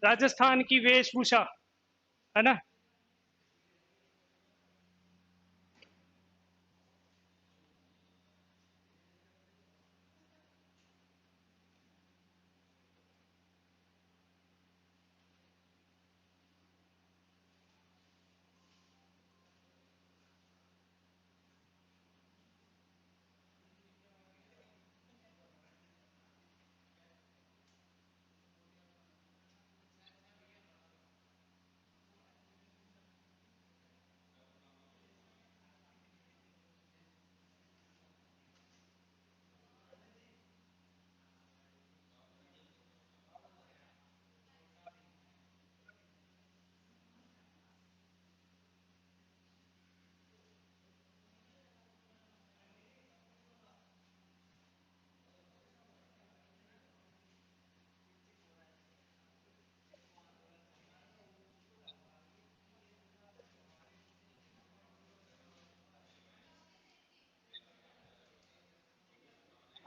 राजस्थान की वेशभूषा, है ना।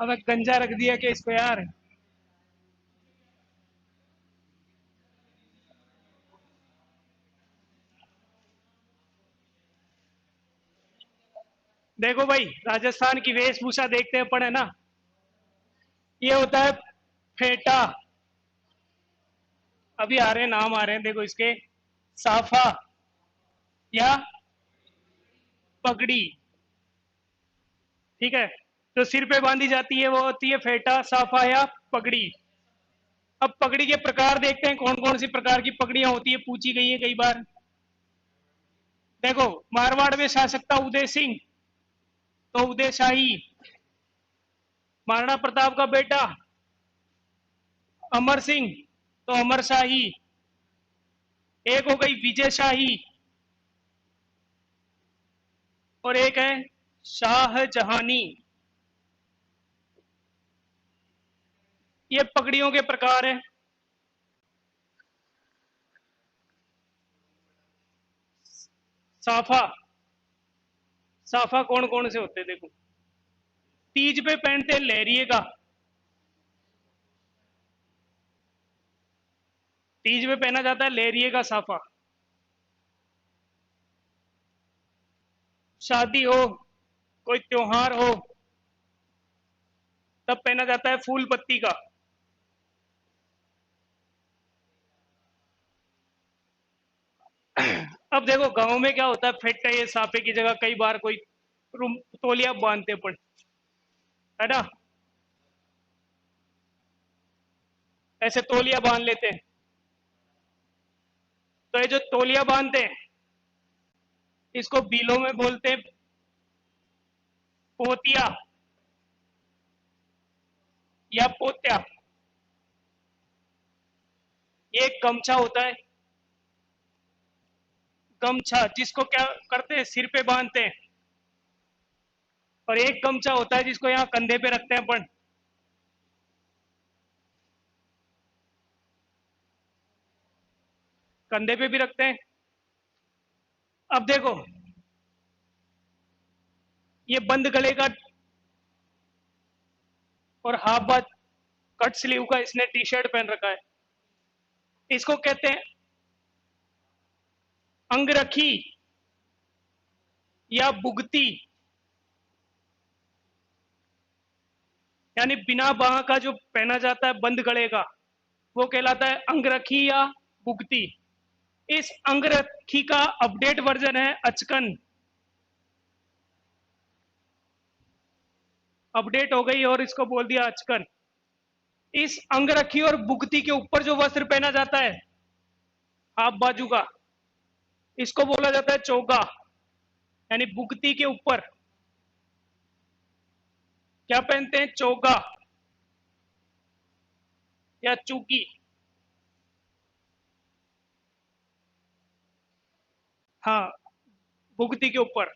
अब एक गंजा रख दिया कि इसको यार। देखो भाई, राजस्थान की वेशभूषा देखते हैं अपन, है ना। ये होता है फेटा। अभी आ रहे हैं, नाम आ रहे हैं, देखो इसके। साफा या पगड़ी। ठीक है। जो सिर पे बांधी जाती है वो होती है फेटा, साफा या पगड़ी। अब पगड़ी के प्रकार देखते हैं, कौन कौन सी प्रकार की पगड़ियां होती है, पूछी गई है कई बार। देखो, मारवाड़ में शासक था उदय सिंह, तो उदय शाही। महाराणा प्रताप का बेटा अमर सिंह, तो अमर शाही। एक हो गई विजय शाही, और एक है शाहजहानी। ये पगड़ियों के प्रकार हैं। साफा। साफा कौन कौन से होते हैं, देखो। तीज पे पहनते हैं लहरिए का। तीज पे पहना जाता है लहरिए का साफा। शादी हो, कोई त्योहार हो, तब पहना जाता है फूल पत्ती का। अब देखो, गांव में क्या होता है, फेंटा ये साफे की जगह कई बार कोई रूम तौलिया बांधते पड़, है ना। ऐसे तौलिया बांध लेते हैं। तो ये जो तौलिया बांधते हैं, इसको बीलों में बोलते हैं पोतिया या पोत्या। ये एक गमछा होता है। गमछा जिसको क्या करते हैं, सिर पे बांधते हैं। और एक गमछा होता है जिसको यहाँ कंधे पे रखते हैं अपन। कंधे पे भी रखते हैं। अब देखो, ये बंद गले का और हाफ बात कट स्लीव का इसने टी शर्ट पहन रखा है। इसको कहते हैं अंगरखी या बुगती। यानी बिना बाह का जो पहना जाता है बंद गले का, वो कहलाता है अंगरखी या बुगती। इस अंगरखी का अपडेट वर्जन है अचकन। अपडेट हो गई और इसको बोल दिया अचकन। इस अंगरखी और बुगती के ऊपर जो वस्त्र पहना जाता है, हाफ बाजू का, इसको बोला जाता है चोगा। यानी बुगती के ऊपर क्या पहनते हैं, चोगा या चूकी। हाँ, भुगती के ऊपर।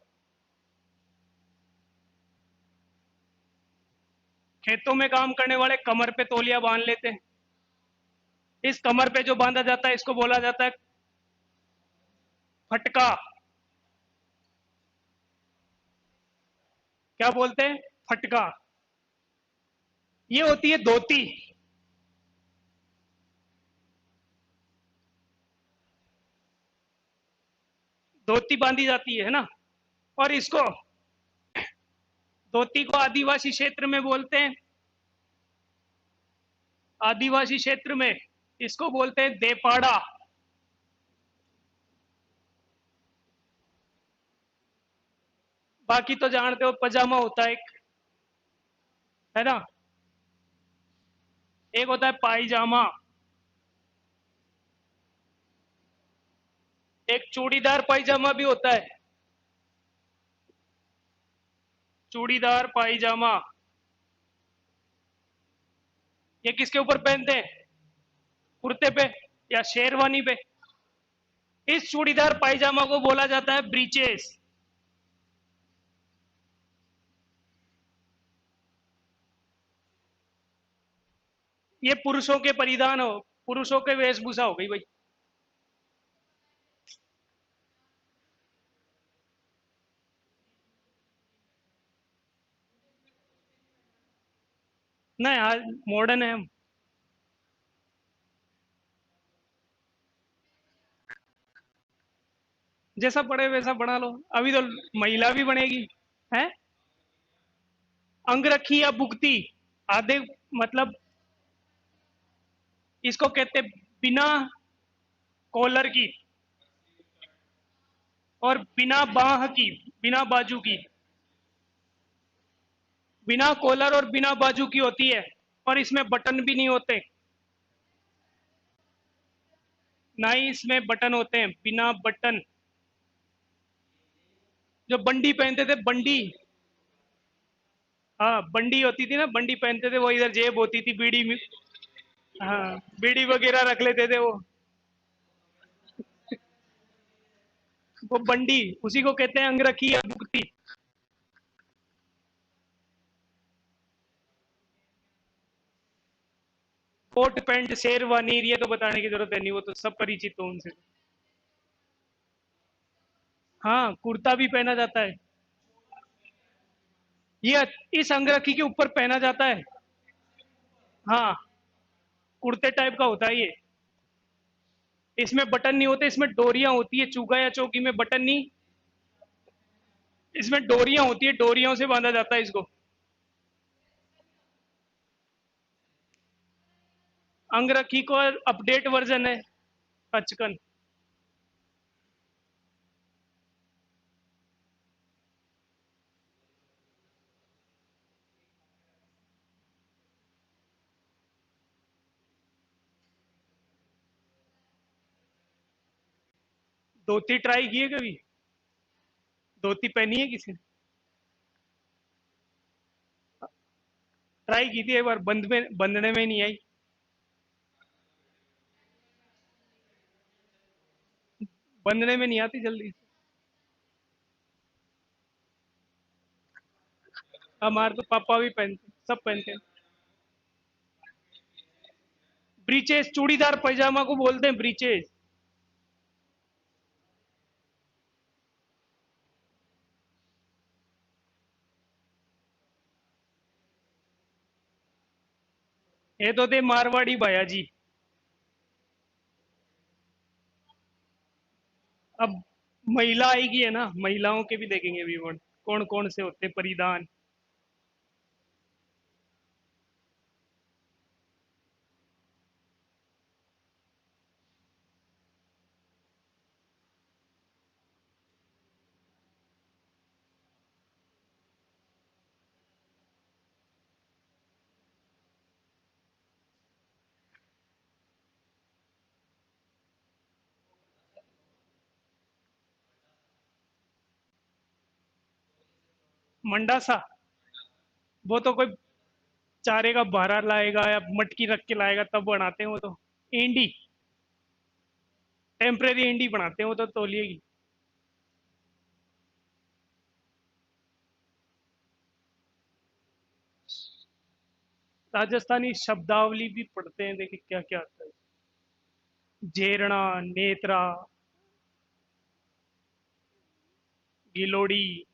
खेतों में काम करने वाले कमर पे तौलिया बांध लेते हैं। इस कमर पे जो बांधा जाता है इसको बोला जाता है फटका। क्या बोलते हैं, फटका। ये होती है धोती। धोती बांधी जाती है ना। और इसको, धोती को आदिवासी क्षेत्र में बोलते हैं, आदिवासी क्षेत्र में इसको बोलते हैं देपाड़ा। बाकी तो जानते हो पजामा होता है एक, है ना। एक होता है पायजामा, एक चूड़ीदार पायजामा भी होता है, चूड़ीदार पायजामा। ये किसके ऊपर पहनते हैं, कुर्ते पे या शेरवानी पे। इस चूड़ीदार पायजामा को बोला जाता है ब्रीचेस। ये पुरुषों के परिधान हो, पुरुषों के वेशभूषा हो गई भाई। नहीं आज मॉडर्न है हम। जैसा पढ़े वैसा बना लो, अभी तो महिला भी बनेगी। है अंगरखी या बुगती, आधे मतलब इसको कहते बिना कॉलर की और बिना बाह की, बिना बाजू की, बिना कॉलर और बिना बाजू की होती है। और इसमें बटन भी नहीं होते, ना ही इसमें बटन होते हैं, बिना बटन। जो बंडी पहनते थे, बंडी। हाँ बंडी होती थी ना, बंडी पहनते थे, वो इधर जेब होती थी बीड़ी में। हाँ बीड़ी वगैरह रख लेते थे वो बंडी, उसी को कहते हैं अंगरखी या बुगती। कोट पैंट शेरवानी ये तो बताने की जरूरत है नहीं, वो तो सब परिचित हो उनसे। हाँ कुर्ता भी पहना जाता है, ये इस अंगरखी के ऊपर पहना जाता है। हाँ कुर्ते टाइप का होता है ये। इसमें बटन नहीं होते, इसमें डोरियां होती है, चूगा या चौकी में बटन नहीं, इसमें डोरियां होती है, डोरियों से बांधा जाता है इसको। अंगरखी को अपडेट वर्जन है अचकन। धोती ट्राई की है कभी, धोती पहनी है किसी ने। ट्राई की थी एक बार, बंधने में नहीं आई। बंधने में नहीं आती जल्दी। हमारे तो पापा भी पहनते, सब पहनते हैं। ब्रीचेस, चूड़ीदार पैजामा को बोलते हैं ब्रीचेस। ये तो थे मारवाड़ी भैया जी। अब महिला आएगी है ना, महिलाओं के भी देखेंगे विवरण, कौन कौन से होते परिधान। मंडासा, वो तो कोई चारे का भारा लाएगा या मटकी रख के लाएगा तब बनाते हैं वो तो। इंडी, टेम्परेरी इंडी बनाते हैं वो तो तौलिए की। राजस्थानी शब्दावली भी पढ़ते हैं, देखिए क्या क्या आता है। झेरना, नेत्रा, गिलोड़ी।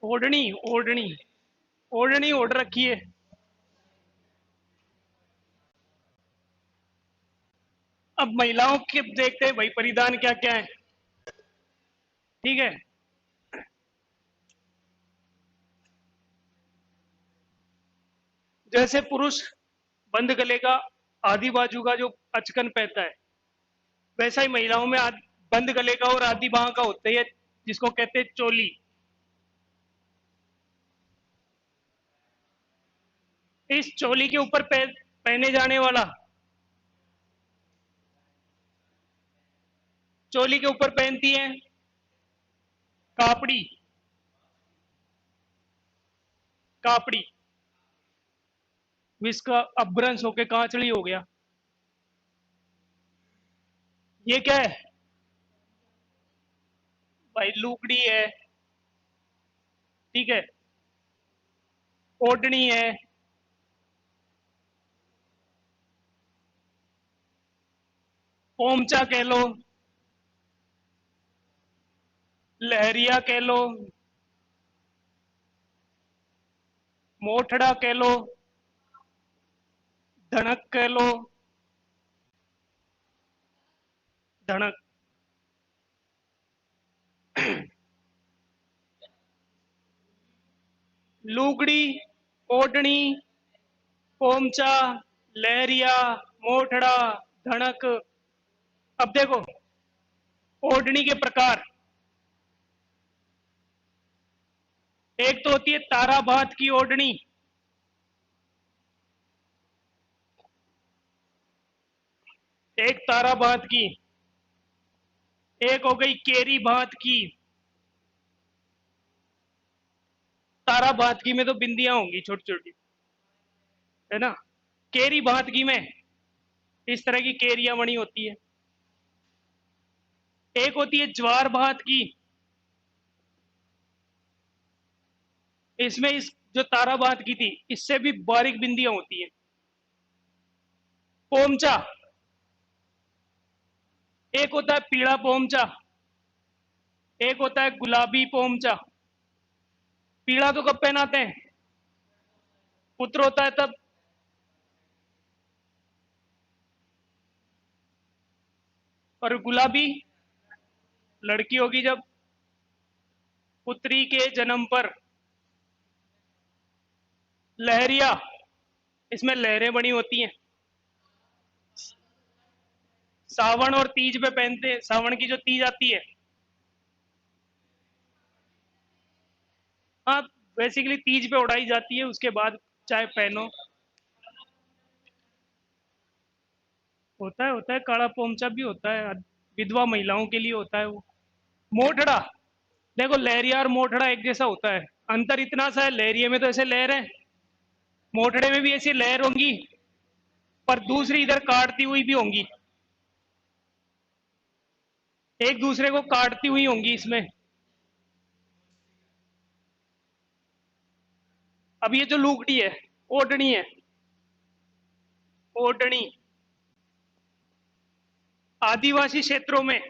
ओढ़नी, ओढ़नी, ओढ़नी ओढ़ रखी है। अब महिलाओं के देखते हैं भाई परिधान क्या क्या है। ठीक है। जैसे पुरुष बंद गले का आधी बाजू का जो अचकन पहनता है, वैसा ही महिलाओं में बंद गले का और आधी बाह का होता है, जिसको कहते हैं चोली। इस चोली के ऊपर पहने जाने वाला, चोली के ऊपर पहनती है कापड़ी, कापड़ी। इसका अपभ्रंश होके कांचड़ी हो गया। ये क्या है भाई? लुगड़ी है। ठीक है। ओढ़नी है। पोमचा कह लो, लहरिया कह लो, मोठड़ा कह लो, धड़क कह लो, धड़क। लुगड़ी, ओढ़नी, पोमचा, लहरिया, मोठड़ा, धड़क। अब देखो, ओढ़नी के प्रकार, एक तो होती है ताराबात की ओढ़नी, एक ताराबात की, एक हो गई केरी बात की। ताराबात की में तो बिंदियां होंगी छोटी छोटी, है ना। केरी बात की में इस तरह की केरियां बनी होती है। एक होती है ज्वार भात की, इसमें इस जो ताराबात की थी इससे भी बारीक बिंदियां होती है। पोमचा, एक होता है पीला पोमचा, एक होता है गुलाबी पोमचा। पीला तो कब पहनाते हैं? पुत्र होता है तब। और गुलाबी लड़की होगी जब। पुत्री के जन्म पर। लहरिया, इसमें लहरें बनी होती हैं। सावन और तीज पे पहनते हैं, सावन की जो तीज आती है। हाँ, बेसिकली तीज पे उड़ाई जाती है, उसके बाद चाहे पहनो। होता है काला पोमचा भी होता है, विधवा महिलाओं के लिए होता है वो। मोठड़ा, देखो लहरिया और मोठड़ा एक जैसा होता है, अंतर इतना सा है, लहरिये में तो ऐसे लहर है, मोठड़े में भी ऐसी लहर होंगी, पर दूसरी इधर काटती हुई भी होंगी, एक दूसरे को काटती हुई होंगी इसमें। अब ये जो लुगड़ी है, ओढ़नी है, ओढ़नी आदिवासी क्षेत्रों में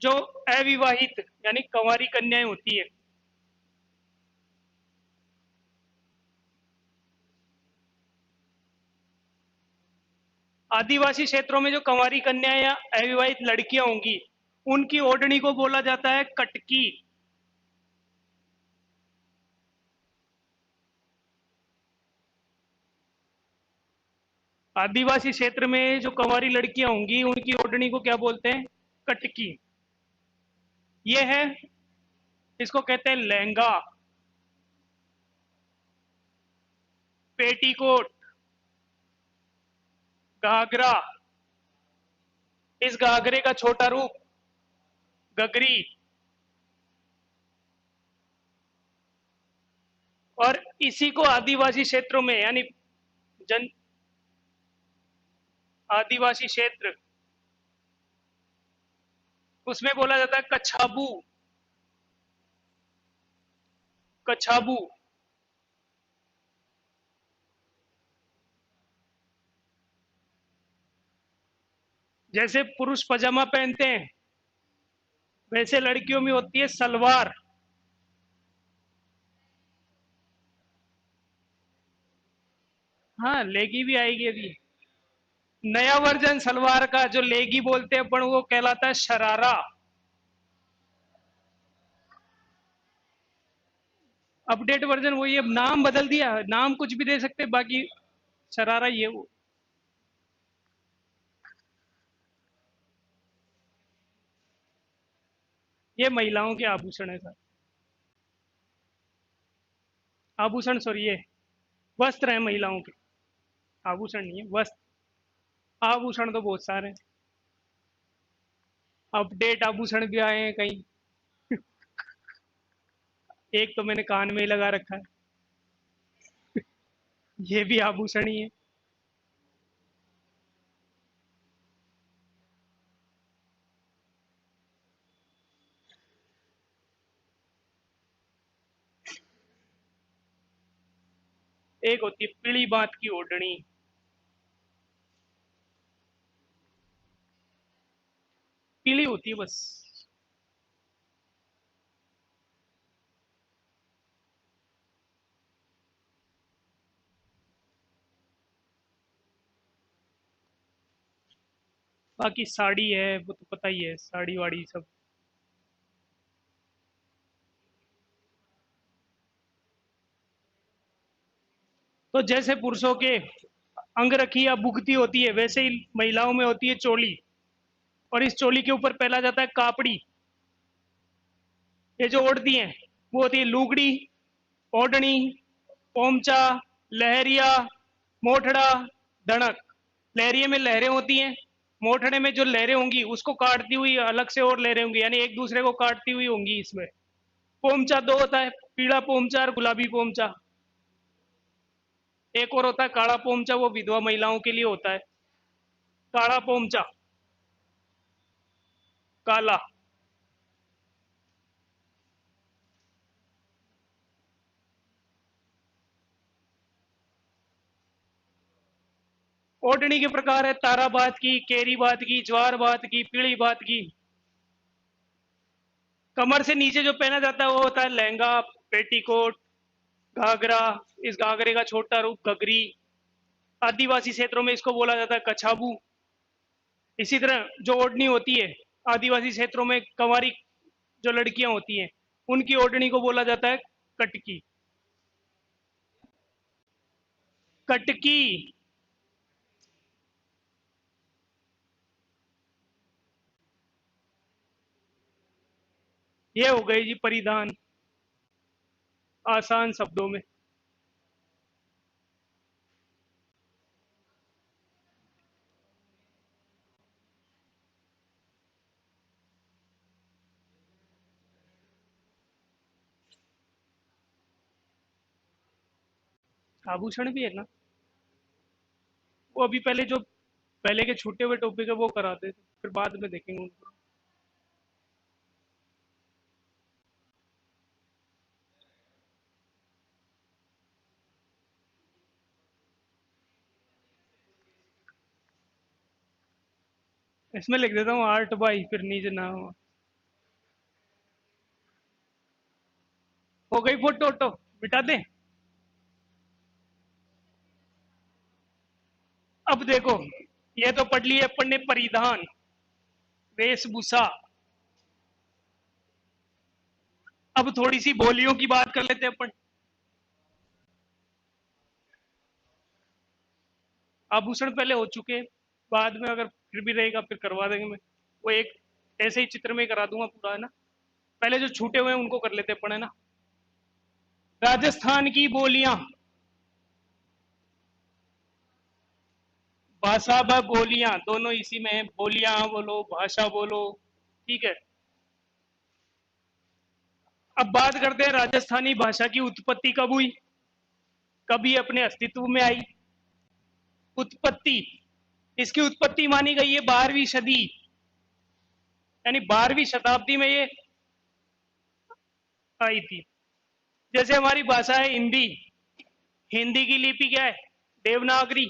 जो अविवाहित यानी कंवारी कन्याएं होती है, आदिवासी क्षेत्रों में जो कंवारी कन्याएं या अविवाहित लड़कियां होंगी, उनकी ओढ़नी को बोला जाता है कटकी। आदिवासी क्षेत्र में जो कंवारी लड़कियां होंगी उनकी ओढ़नी को क्या बोलते हैं? कटकी। ये है, इसको कहते हैं लहंगा, पेटीकोट, घाघरा, इस घाघरे का छोटा रूप गगरी। और इसी को आदिवासी क्षेत्रों में यानी जन आदिवासी क्षेत्र, उसमें बोला जाता है कछाबू, कछाबू। जैसे पुरुष पजामा पहनते हैं वैसे लड़कियों में होती है सलवार। हाँ, लेगी भी आएगी अभी। नया वर्जन सलवार का जो लेगी बोलते हैं अपन, वो कहलाता है शरारा। अपडेट वर्जन वही है, नाम बदल दिया, नाम कुछ भी दे सकते, बाकी शरारा ये वो। ये महिलाओं के आभूषण है सर। आभूषण सॉरी, ये वस्त्र है महिलाओं के, आभूषण नहीं है, वस्त्र। आभूषण तो बहुत सारे हैं। अपडेट आभूषण भी आए हैं कहीं। एक तो मैंने कान में ही लगा रखा है, ये भी आभूषण ही है। एक होती है पीली बात की ओढ़नी। पीली होती है बस। बाकी साड़ी है, वो तो पता ही है, साड़ी वाड़ी सब। तो जैसे पुरुषों के अंगरखी या बुगती होती है, वैसे ही महिलाओं में होती है चोली। और इस चोली के ऊपर पहना जाता है कापड़ी। ये जो ओढ़ती हैं वो होती है लुगड़ी, ओढ़नी, पोमचा, लहरिया, मोठड़ा, धड़क। लहरिये में लहरें होती हैं, मोठड़े में जो लहरें होंगी उसको काटती हुई अलग से और लहरें होंगी, यानी एक दूसरे को काटती हुई होंगी इसमें। पोमचा दो होता है, पीला पोमचा और गुलाबी पोमचा। एक और होता है काला पोमचा, वो विधवा महिलाओं के लिए होता है। काला पोमचा, काला। ओढ़नी के प्रकार है तारा बात की, केरी बात की, ज्वार बात की, पीली बात की। कमर से नीचे जो पहना जाता है वो होता है लहंगा, पेटीकोट, घाघरा। इस घाघरे का छोटा रूप घघरी। आदिवासी क्षेत्रों में इसको बोला जाता है कछाबू। इसी तरह जो ओढ़नी होती है आदिवासी क्षेत्रों में, कंवारी जो लड़कियां होती हैं उनकी ओढ़नी को बोला जाता है कटकी। कटकी। ये हो गई जी परिधान, आसान शब्दों में। आभूषण भी है ना, वो अभी पहले जो पहले के छूटे हुए टॉपिक है वो कराते थे, फिर बाद में देखेंगे उनको। इसमें लिख देता हूँ आर्ट बाई, फिर नीचे ना हो। हो गई फोटो वोटो, मिटा दें। अब देखो, ये तो पढ़ लिए अपन ने परिधान, वेशभूषा। अब थोड़ी सी बोलियों की बात कर लेते हैं अपन। आभूषण पहले हो चुके हैं, बाद में अगर फिर भी रहेगा फिर करवा देंगे। मैं वो एक ऐसे ही चित्र में ही करा दूंगा पूरा, है ना। पहले जो छूटे हुए हैं उनको कर लेते हैं अपन, है ना। राजस्थान की बोलियां। भाषा व बोलियां दोनों इसी में है, बोलियां बोलो भाषा बोलो, ठीक है। अब बात करते हैं राजस्थानी भाषा की उत्पत्ति कब हुई, कभी अपने अस्तित्व में आई। उत्पत्ति, इसकी उत्पत्ति मानी गई है 12वीं सदी, यानी 12वीं शताब्दी में ये आई थी। जैसे हमारी भाषा है हिंदी, हिंदी की लिपि क्या है, देवनागरी।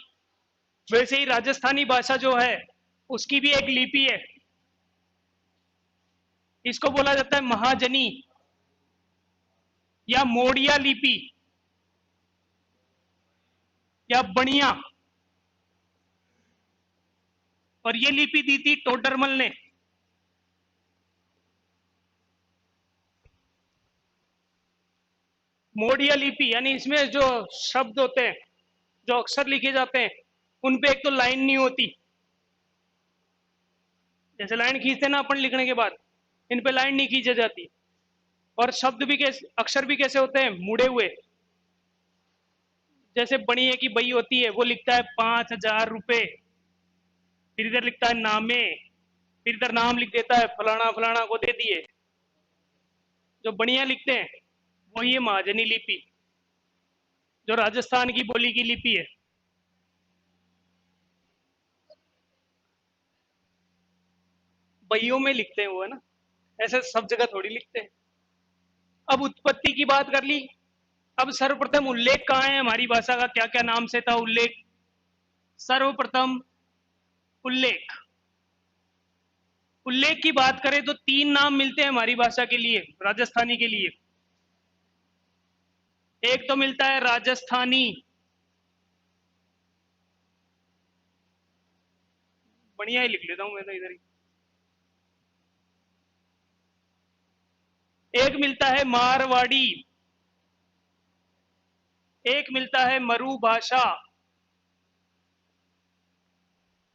वैसे ही राजस्थानी भाषा जो है उसकी भी एक लिपि है। इसको बोला जाता है महाजनी या मोड़िया लिपि या बणिया। और ये लिपि दी थी टोडरमल ने। मोड़िया लिपि यानी इसमें जो शब्द होते हैं, जो अक्षर लिखे जाते हैं, उन पे एक तो लाइन नहीं होती, जैसे लाइन खींचते ना अपन लिखने के बाद, इन पे लाइन नहीं खींची जाती। और शब्द भी कैसे, अक्षर भी कैसे होते हैं, मुड़े हुए। जैसे बणिए की बई होती है, वो लिखता है 5,000 रुपए, फिर इधर लिखता है नामे, फिर इधर नाम लिख देता है फलाना फलाना को दे दिए। जो बणिया लिखते हैं वो ये महाजनी लिपि, जो राजस्थान की बोली की लिपि है। बइयों में लिखते हैं वो, है ना, ऐसे सब जगह थोड़ी लिखते हैं। अब उत्पत्ति की बात कर ली। अब सर्वप्रथम उल्लेख कहाँ है हमारी भाषा का, क्या क्या नाम से था उल्लेख। सर्वप्रथम उल्लेख, उल्लेख की बात करें तो 3 नाम मिलते हैं हमारी भाषा के लिए, राजस्थानी के लिए। एक तो मिलता है राजस्थानी, बढ़िया ही लिख लेता हूं मैं तो इधर ही। एक मिलता है मारवाड़ी, एक मिलता है मरु भाषा।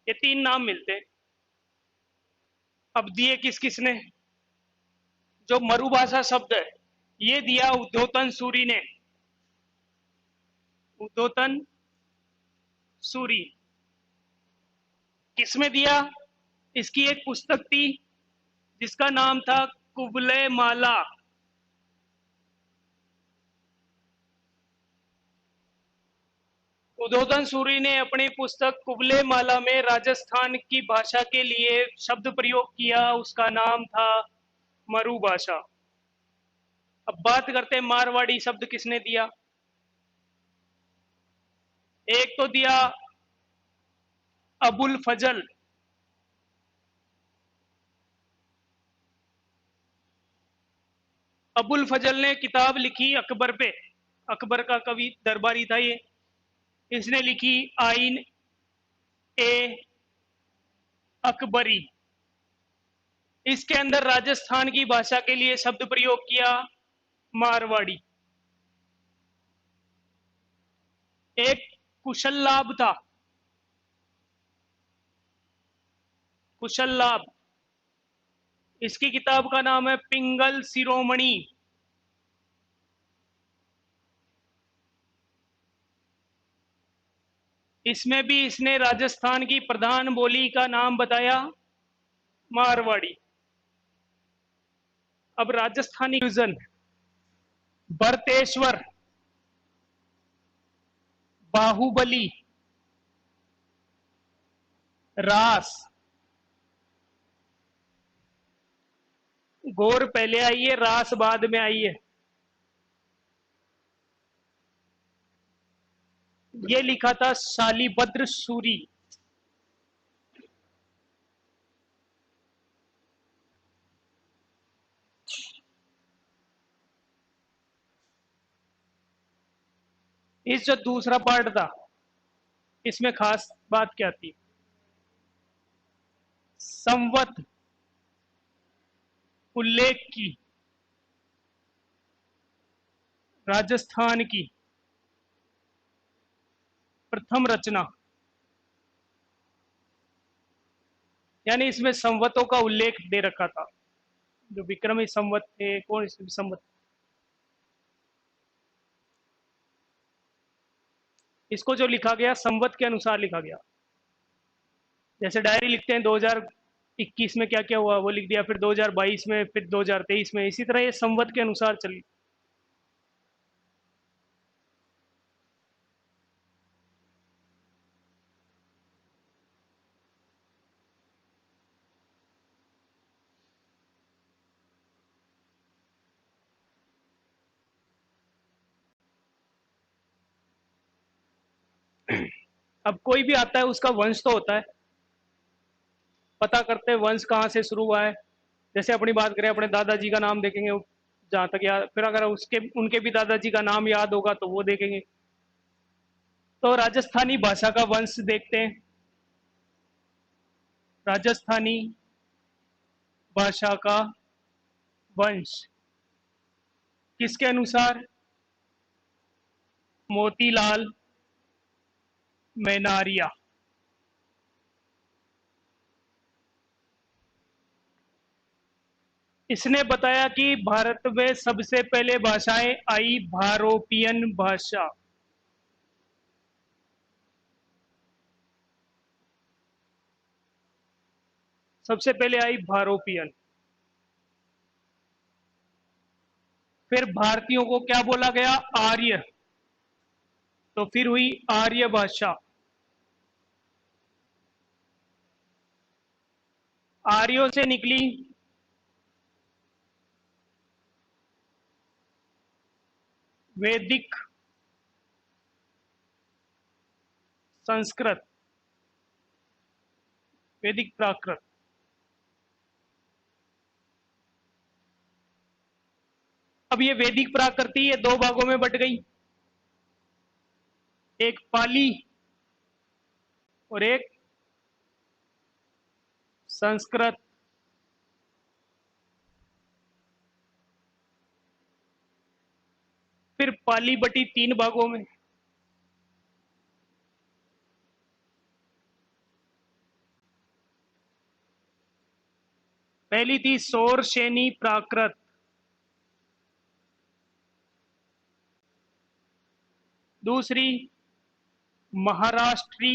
ये 3 नाम मिलते हैं। अब दिए किस किसने, जो मरुभाषा शब्द है ये दिया उद्योतन सूरी ने। उद्योतन सूरी किसमें दिया, इसकी एक पुस्तक थी जिसका नाम था कुबले माला। उद्योतन सूरी ने अपनी पुस्तक कुबले माला में राजस्थान की भाषा के लिए शब्द प्रयोग किया, उसका नाम था मरु भाषा। अब बात करते हैं मारवाड़ी शब्द किसने दिया। एक तो दिया अबुल फजल, अबुल फजल ने किताब लिखी अकबर पे, अकबर का कवि दरबारी था ये। इसने लिखी आइन ए अकबरी। इसके अंदर राजस्थान की भाषा के लिए शब्द प्रयोग किया मारवाड़ी। एक कुशल लाभ था, कुशल लाभ, इसकी किताब का नाम है पिंगल शिरोमणि। इसमें भी इसने राजस्थान की प्रधान बोली का नाम बताया मारवाड़ी। अब राजस्थानी फ्यूजन, भरतेश्वर, बाहुबली, रास। गौर पहले आई है, रास बाद में आई है। ये लिखा था शालीभद्र सूरी। इस जो दूसरा पार्ट था, इसमें खास बात क्या थी, संवत उल्लेख की राजस्थान की प्रथम रचना, यानी इसमें संवतों का उल्लेख दे रखा था। जो विक्रमी संवत थे, कौन से संवत, इसको जो लिखा गया संवत के अनुसार लिखा गया। जैसे डायरी लिखते हैं 2021 में क्या क्या हुआ वो लिख दिया, फिर 2022 में, फिर 2023 में, इसी तरह ये संवत के अनुसार चली। अब कोई भी आता है उसका वंश तो होता है। पता करते हैं वंश कहाँ से शुरू हुआ है। जैसे अपनी बात करें, अपने दादाजी का नाम देखेंगे, जहाँ तक याद, फिर अगर उसके उनके भी दादाजी का नाम याद होगा तो वो देखेंगे। तो राजस्थानी भाषा का वंश देखते हैं। राजस्थानी भाषा का वंश किसके अनुसार? मोतीलाल मेनारिया। इसने बताया कि भारत में सबसे पहले भाषाएं आई भारोपियन भाषा। सबसे पहले आई भारोपियन। फिर भारतीयों को क्या बोला गया? आर्य। तो फिर हुई आर्य भाषा। आर्यों से निकली वैदिक संस्कृत, वैदिक प्राकृत। अब ये वैदिक प्राकृति ये दो भागों में बट गई, एक पाली और एक संस्कृत। फिर पाली बटी तीन भागों में। पहली थी सौरसेनी प्राकृत, दूसरी महाराष्ट्री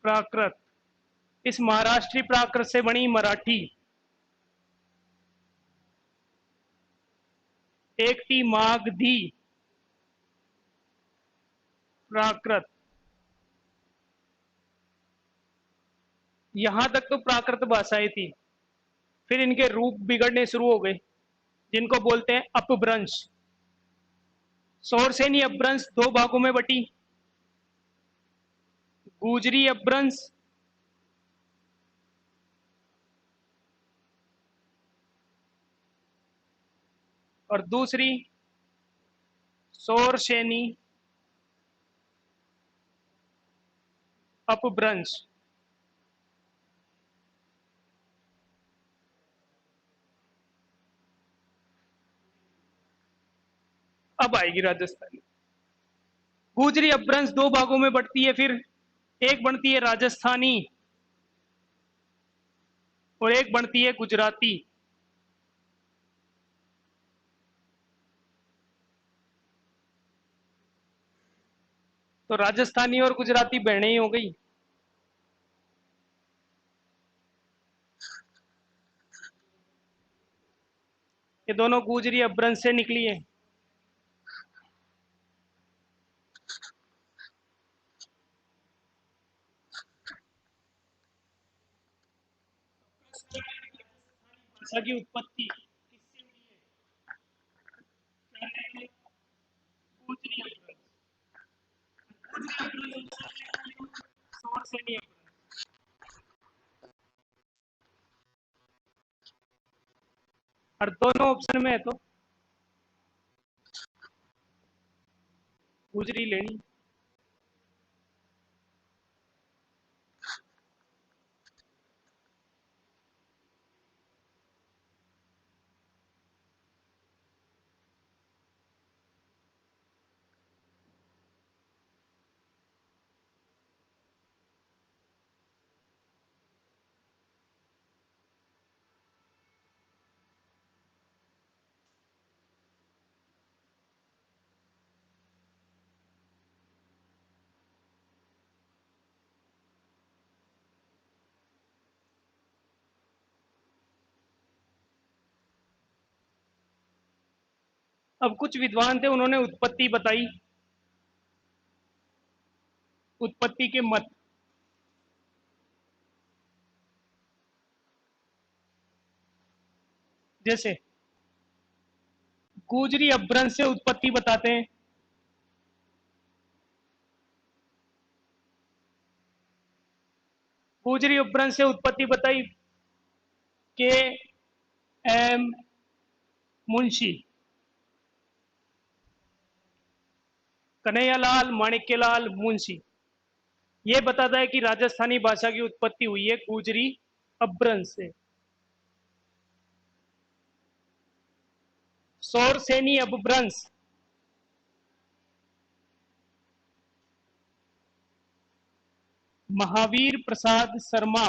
प्राकृत। इस महाराष्ट्री प्राकृत से बनी मराठी। एक थी मागधी प्राकृत। यहां तक तो प्राकृत भाषाएं थी। फिर इनके रूप बिगड़ने शुरू हो गए, जिनको बोलते हैं अपभ्रंश। सौरसेनी अपभ्रंश दो भागों में बटी, गुजरी अपभ्रंश और दूसरी सौरसेनी अपभ्रंश। अब आएगी राजस्थानी। गुजरी अपभ्रंश दो भागों में बढ़ती है, फिर एक बनती है राजस्थानी और एक बनती है गुजराती। तो राजस्थानी और गुजराती बहनें ही हो गई। ये दोनों गुजरी अपभ्रंश से निकली है। भाषा की उत्पत्ति किससे हुई है? गुजरी अपभ्रंश। गुजरी अपभ्रंश सौरसेनी अपभ्रंश। और दोनों ऑप्शन में है तो गुजरी लेनी। अब कुछ विद्वान थे, उन्होंने उत्पत्ति बताई, उत्पत्ति के मत। जैसे गुजरी अपभ्रंश से उत्पत्ति बताते हैं। गुजरी उपभ्रंश से उत्पत्ति बताई। के एम मुंशी, कन्हैयालाल माणिक्यलाल मुंशी। ये बताता है कि राजस्थानी भाषा की उत्पत्ति हुई है गुजरी अपभ्रंश से। सौरसेनी अपभ्रंश, महावीर प्रसाद शर्मा।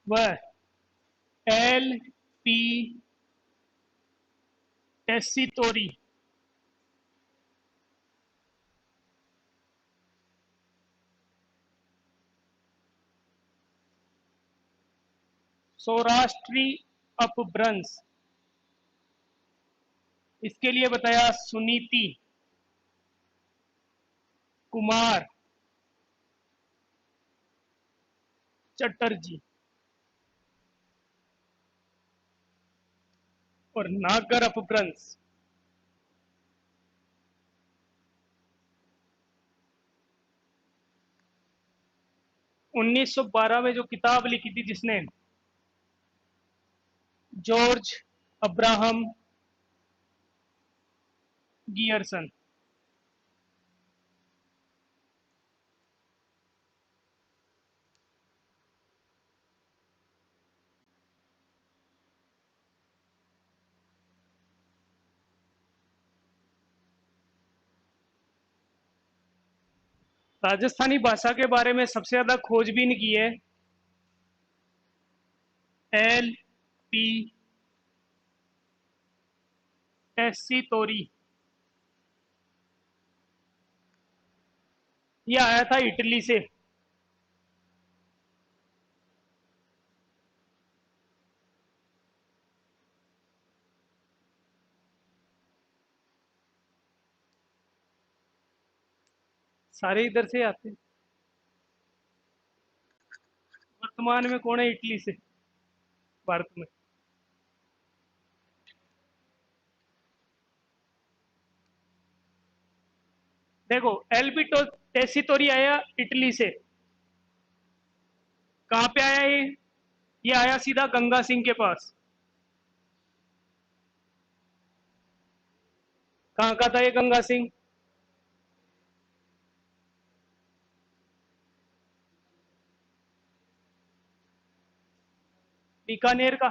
वह एल पी टेस्सीतोरी, सौराष्ट्री अपभ्रंश, इसके लिए बताया सुनीति कुमार चटर्जी। और नागर अपभ्रंश, 1912 में जो किताब लिखी थी जिसने, जॉर्ज अब्राहम गियर्सन। राजस्थानी भाषा के बारे में सबसे ज्यादा खोजबीन की है एल पी टेस्सीतोरी। यह आया था इटली से। सारे इधर से आते हैं। वर्तमान में कौन है इटली से भारत में? देखो, एलबी टेस्सीतोरी आया इटली से। कहां पे आया ये आया सीधा गंगा सिंह के पास। कहां का था ये गंगा सिंह? बीकानेर का।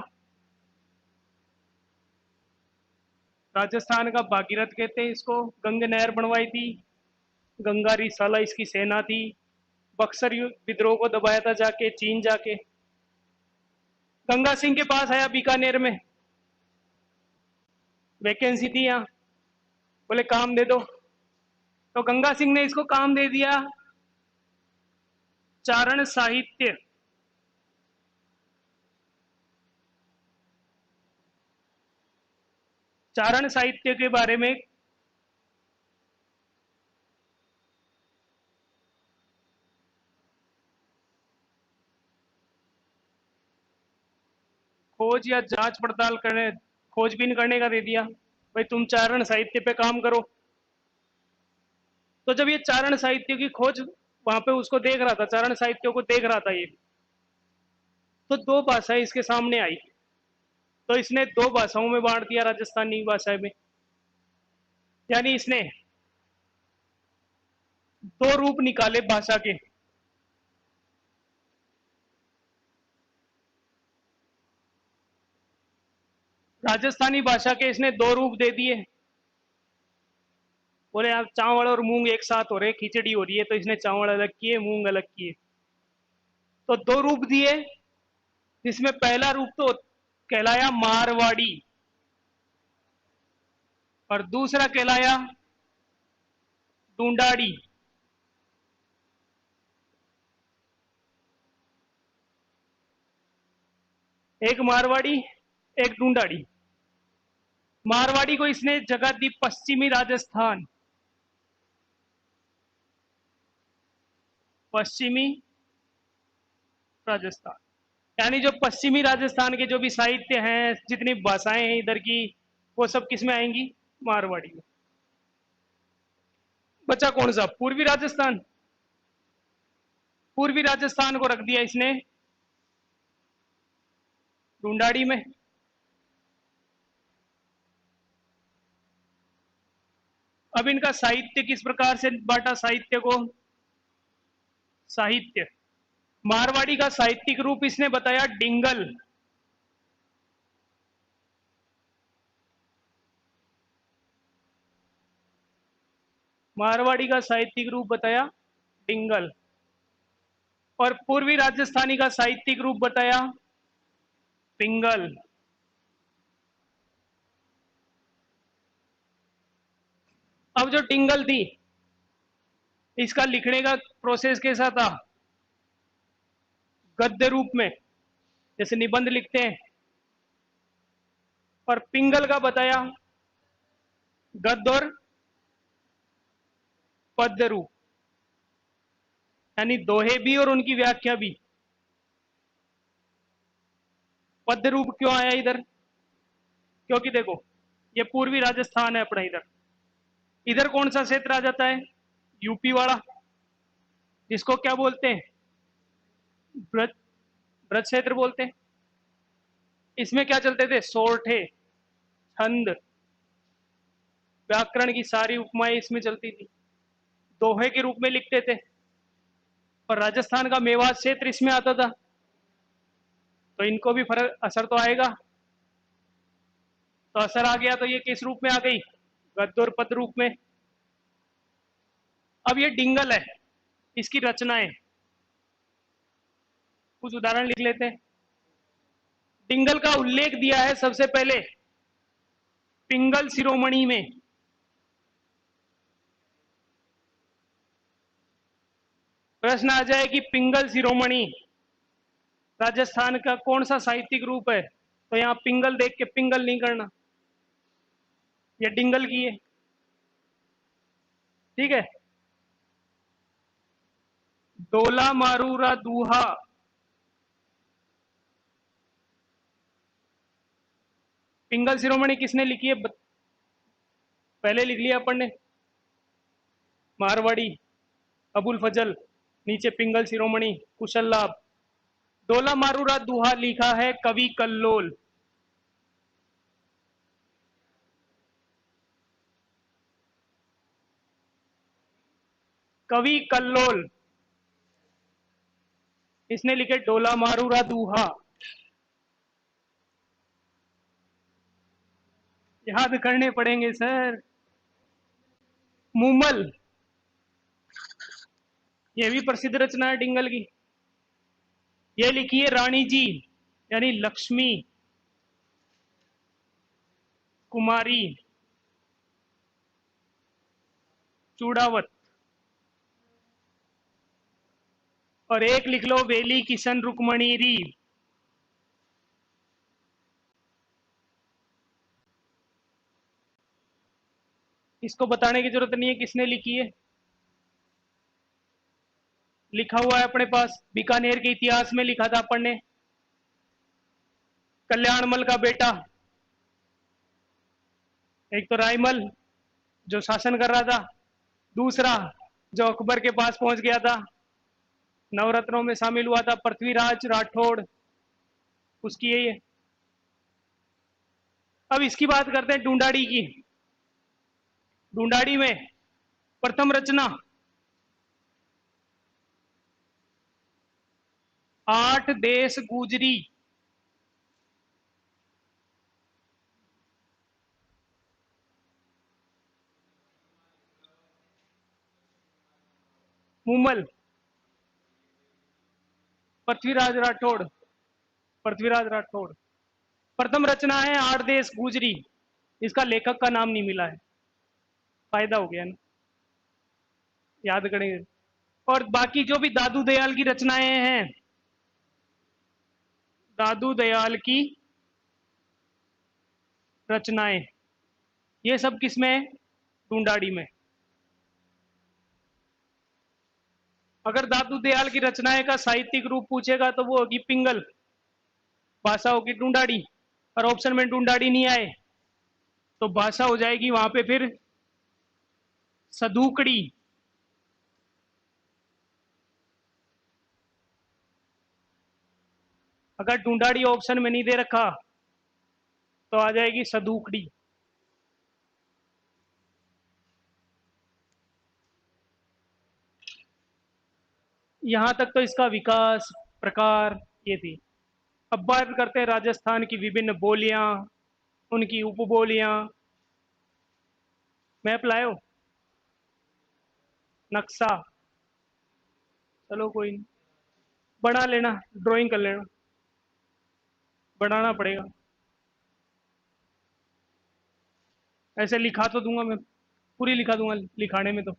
राजस्थान का भागीरथ कहते हैं इसको। गंग नहर बनवाई थी, गंगा रिसाला इसकी सेना थी। बक्सर विद्रोह को दबाया था जाके चीन जाके। गंगा सिंह के पास आया बीकानेर में, वैकेंसी थी यहाँ, बोले काम दे दो। तो गंगा सिंह ने इसको काम दे दिया चारण साहित्य। चारण साहित्य के बारे में खोज या जांच पड़ताल करने, खोजबीन करने का दे दिया, भाई तुम चारण साहित्य पे काम करो। तो जब ये चारण साहित्य की खोज वहां पे उसको देख रहा था, चारण साहित्य को देख रहा था ये, तो दो भाषाएं इसके सामने आई। तो इसने दो भाषाओं में बांट दिया राजस्थानी भाषा में। यानी इसने दो रूप निकाले भाषा के। राजस्थानी भाषा के इसने दो रूप दे दिए। बोले यार चावल और मूंग एक साथ हो रहे, खिचड़ी हो रही है, तो इसने चावल अलग किए, मूंग अलग किए। तो दो रूप दिए, जिसमें पहला रूप तो कहलाया मारवाड़ी और दूसरा कहलाया डूंडाड़ी। एक मारवाड़ी, एक डूंडाड़ी। मारवाड़ी को इसने जगह दी पश्चिमी राजस्थान। पश्चिमी राजस्थान यानी जो पश्चिमी राजस्थान के जो भी साहित्य हैं, जितनी भाषाएं हैं इधर की, वो सब किस में आएंगी? मारवाड़ी में। बचा कौन सा? पूर्वी राजस्थान। पूर्वी राजस्थान को रख दिया इसने ढूंढाड़ी में। अब इनका साहित्य किस प्रकार से बांटा? साहित्य को, साहित्य मारवाड़ी का साहित्यिक रूप इसने बताया डिंगल। मारवाड़ी का साहित्यिक रूप बताया डिंगल। और पूर्वी राजस्थानी का साहित्यिक रूप बताया पिंगल। अब जो डिंगल थी, इसका लिखने का प्रोसेस कैसा था? गद्य रूप में, जैसे निबंध लिखते हैं। और पिंगल का बताया गद्य और पद्य रूप, यानी दोहे भी और उनकी व्याख्या भी। पद्य रूप क्यों आया इधर? क्योंकि देखो, ये पूर्वी राजस्थान है अपना। इधर इधर कौन सा क्षेत्र आ जाता है? यूपी वाला, जिसको क्या बोलते हैं? ब्रज, ब्रज क्षेत्र बोलते हैं। इसमें क्या चलते थे? सोरठे, छंद, व्याकरण की सारी उपमाएं इसमें चलती थी, दोहे के रूप में लिखते थे। और राजस्थान का मेवात क्षेत्र इसमें आता था, तो इनको भी फर्क असर तो आएगा। तो असर आ गया, तो ये किस रूप में आ गई? गद्य और पद रूप में। अब ये डिंगल है, इसकी रचनाएं कुछ उदाहरण लिख लेते हैं। डिंगल का उल्लेख दिया है सबसे पहले पिंगल शिरोमणि में। प्रश्न आ जाए कि पिंगल शिरोमणि राजस्थान का कौन सा साहित्यिक रूप है, तो यहां पिंगल देख के पिंगल नहीं करना, यह डिंगल की है। ठीक है। डोला मारूरा दूहा, पिंगल शिरोमणि किसने लिखी है? पहले लिख लिया अपन ने, मारवाड़ी अबुल फजल, नीचे पिंगल शिरोमणि कुशल लाभ। डोला मारूरा दूहा लिखा है कवि कल्लोल। कवि कल्लोल, इसने लिखे डोला मारूरा दूहा। याद करने पड़ेंगे सर। मुमल, यह भी प्रसिद्ध रचना है डिंगल की। यह लिखी है रानी जी, यानी लक्ष्मी कुमारी चूड़ावत। और एक लिख लो वेली किशन रुक्मणी री। इसको बताने की जरूरत नहीं है किसने लिखी है, लिखा हुआ है अपने पास, बीकानेर के इतिहास में लिखा था अपन ने। कल्याणमल का बेटा, एक तो रायमल जो शासन कर रहा था, दूसरा जो अकबर के पास पहुंच गया था, नवरत्नों में शामिल हुआ था, पृथ्वीराज राठौड़, उसकी यही है। अब इसकी बात करते हैं ढूंढाड़ी की। ढूंढाड़ी में प्रथम रचना आठ देश गुजरी। मुमल, पृथ्वीराज राठौड़, पृथ्वीराज राठौड़। प्रथम रचना है आठ देश गुजरी, इसका लेखक का नाम नहीं मिला है, फायदा हो गया ना, याद करेंगे। और बाकी जो भी दादू दयाल की रचनाएं हैं, दादू दयाल की रचनाएं, ये सब किसमें है? ढूंढाड़ी में। अगर दादू दयाल की रचनाएं का साहित्यिक रूप पूछेगा तो वो होगी पिंगल, भाषा होगी ढूंढाड़ी। और ऑप्शन में ढूंढाड़ी नहीं आए तो भाषा हो जाएगी वहां पे फिर सदूकड़ी। अगर ढूंढाड़ी ऑप्शन में नहीं दे रखा तो आ जाएगी सदूकड़ी। यहां तक तो इसका विकास प्रकार ये थी। अब बात करते हैं राजस्थान की विभिन्न बोलियां, उनकी उपबोलियां। मैप लाए हो? नक्शा? चलो कोई नहीं, बना लेना, ड्राइंग कर लेना, बनाना पड़ेगा। ऐसे लिखा तो दूंगा मैं, पूरी लिखा दूंगा लिखाने में तो,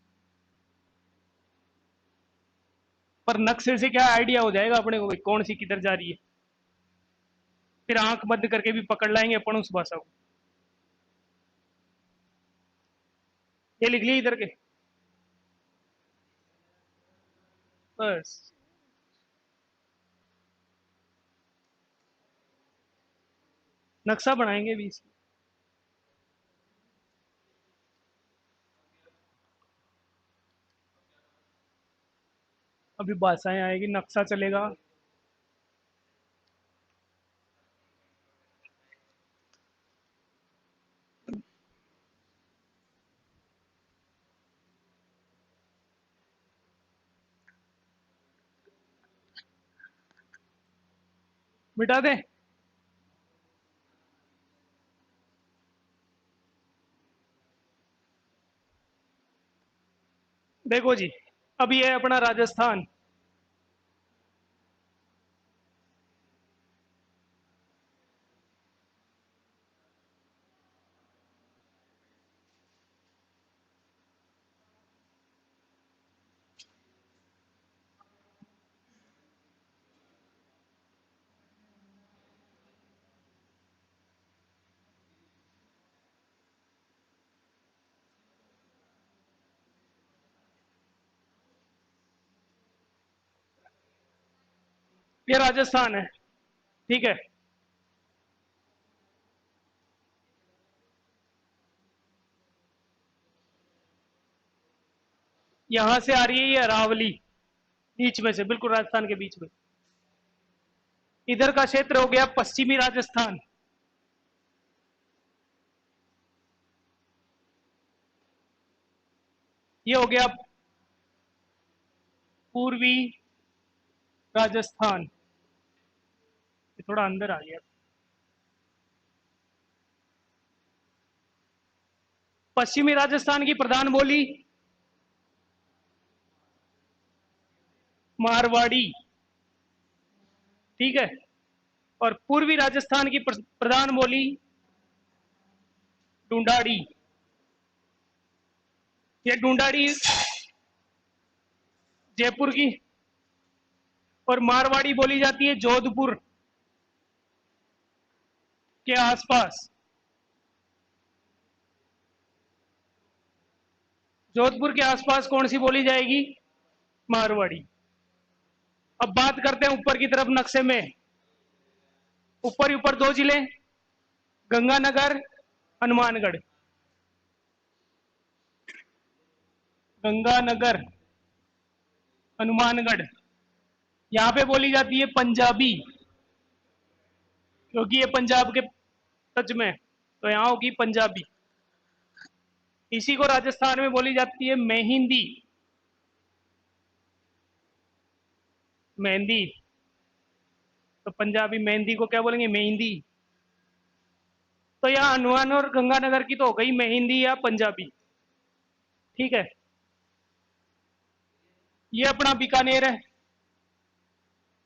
पर नक्शे से क्या आइडिया हो जाएगा अपने को भाई कौन सी किधर जा रही है। फिर आंख बंद करके भी पकड़ लाएंगे अपन उस भाषा को। ये लिख लिया इधर के, बस। नक्शा बनाएंगे भी इसमें। अभी भाषाएं आएगी, नक्शा चलेगा। मिटा दे। देखो जी, अब ये है अपना राजस्थान। ये राजस्थान है, ठीक है। यहां से आ रही है ये अरावली, बीच में से, बिल्कुल राजस्थान के बीच में। इधर का क्षेत्र हो गया पश्चिमी राजस्थान। ये हो गया पूर्वी राजस्थान। ये थोड़ा अंदर आ गया। पश्चिमी राजस्थान की प्रधान बोली मारवाड़ी, ठीक है। और पूर्वी राजस्थान की प्रधान बोली ढूंढाड़ी। ये ढूंढाड़ी जयपुर की, और मारवाड़ी बोली जाती है जोधपुर के आसपास। जोधपुर के आसपास कौन सी बोली जाएगी? मारवाड़ी। अब बात करते हैं ऊपर की तरफ नक्शे में। ऊपर ही ऊपर दो जिले, गंगानगर, हनुमानगढ़। गंगानगर, हनुमानगढ़। यहां पे बोली जाती है पंजाबी, क्योंकि ये पंजाब के टच में, तो यहां होगी पंजाबी। इसी को राजस्थान में बोली जाती है मेहिंदी, मेहंदी। तो पंजाबी मेहंदी को क्या बोलेंगे? मेहिंदी। तो यहाँ हनुमान और गंगानगर की तो हो गई मेहिंदी या पंजाबी, ठीक है। ये अपना बीकानेर है,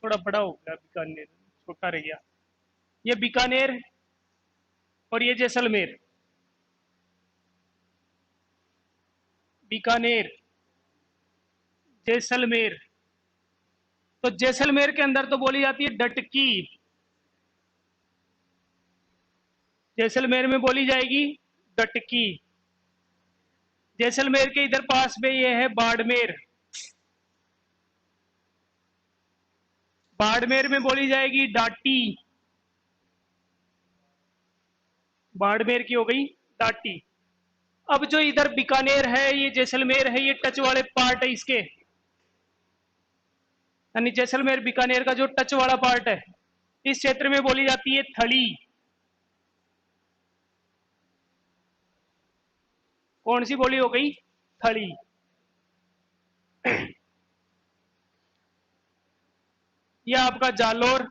थोड़ा बड़ा हो गया बीकानेर, छोटा रह गया। ये बीकानेर और ये जैसलमेर। बीकानेर, जैसलमेर। तो जैसलमेर के अंदर तो बोली जाती है डटकी। जैसलमेर में बोली जाएगी डटकी। जैसलमेर के इधर पास में ये है बाड़मेर। बाड़मेर में बोली जाएगी डाटी। बाड़मेर की हो गई डाटी। अब जो इधर बीकानेर है, ये जैसलमेर है, ये टच वाले पार्ट है इसके, यानी जैसलमेर बीकानेर का जो टच वाला पार्ट है, इस क्षेत्र में बोली जाती है थली। कौन सी बोली हो गई? थली। यह आपका जालोर,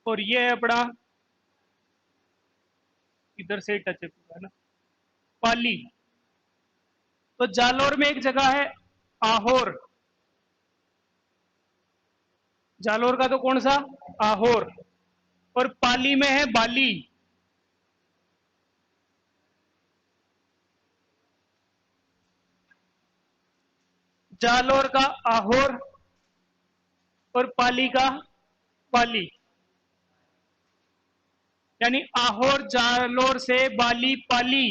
और ये है अपना, इधर से टच है पूरा ना, पाली। तो जालोर में एक जगह है आहोर। जालोर का तो कौन सा? आहोर। और पाली में है बाली। जालोर का आहोर और पाली का पाली। यानी आहोर जालोर से बाली पाली,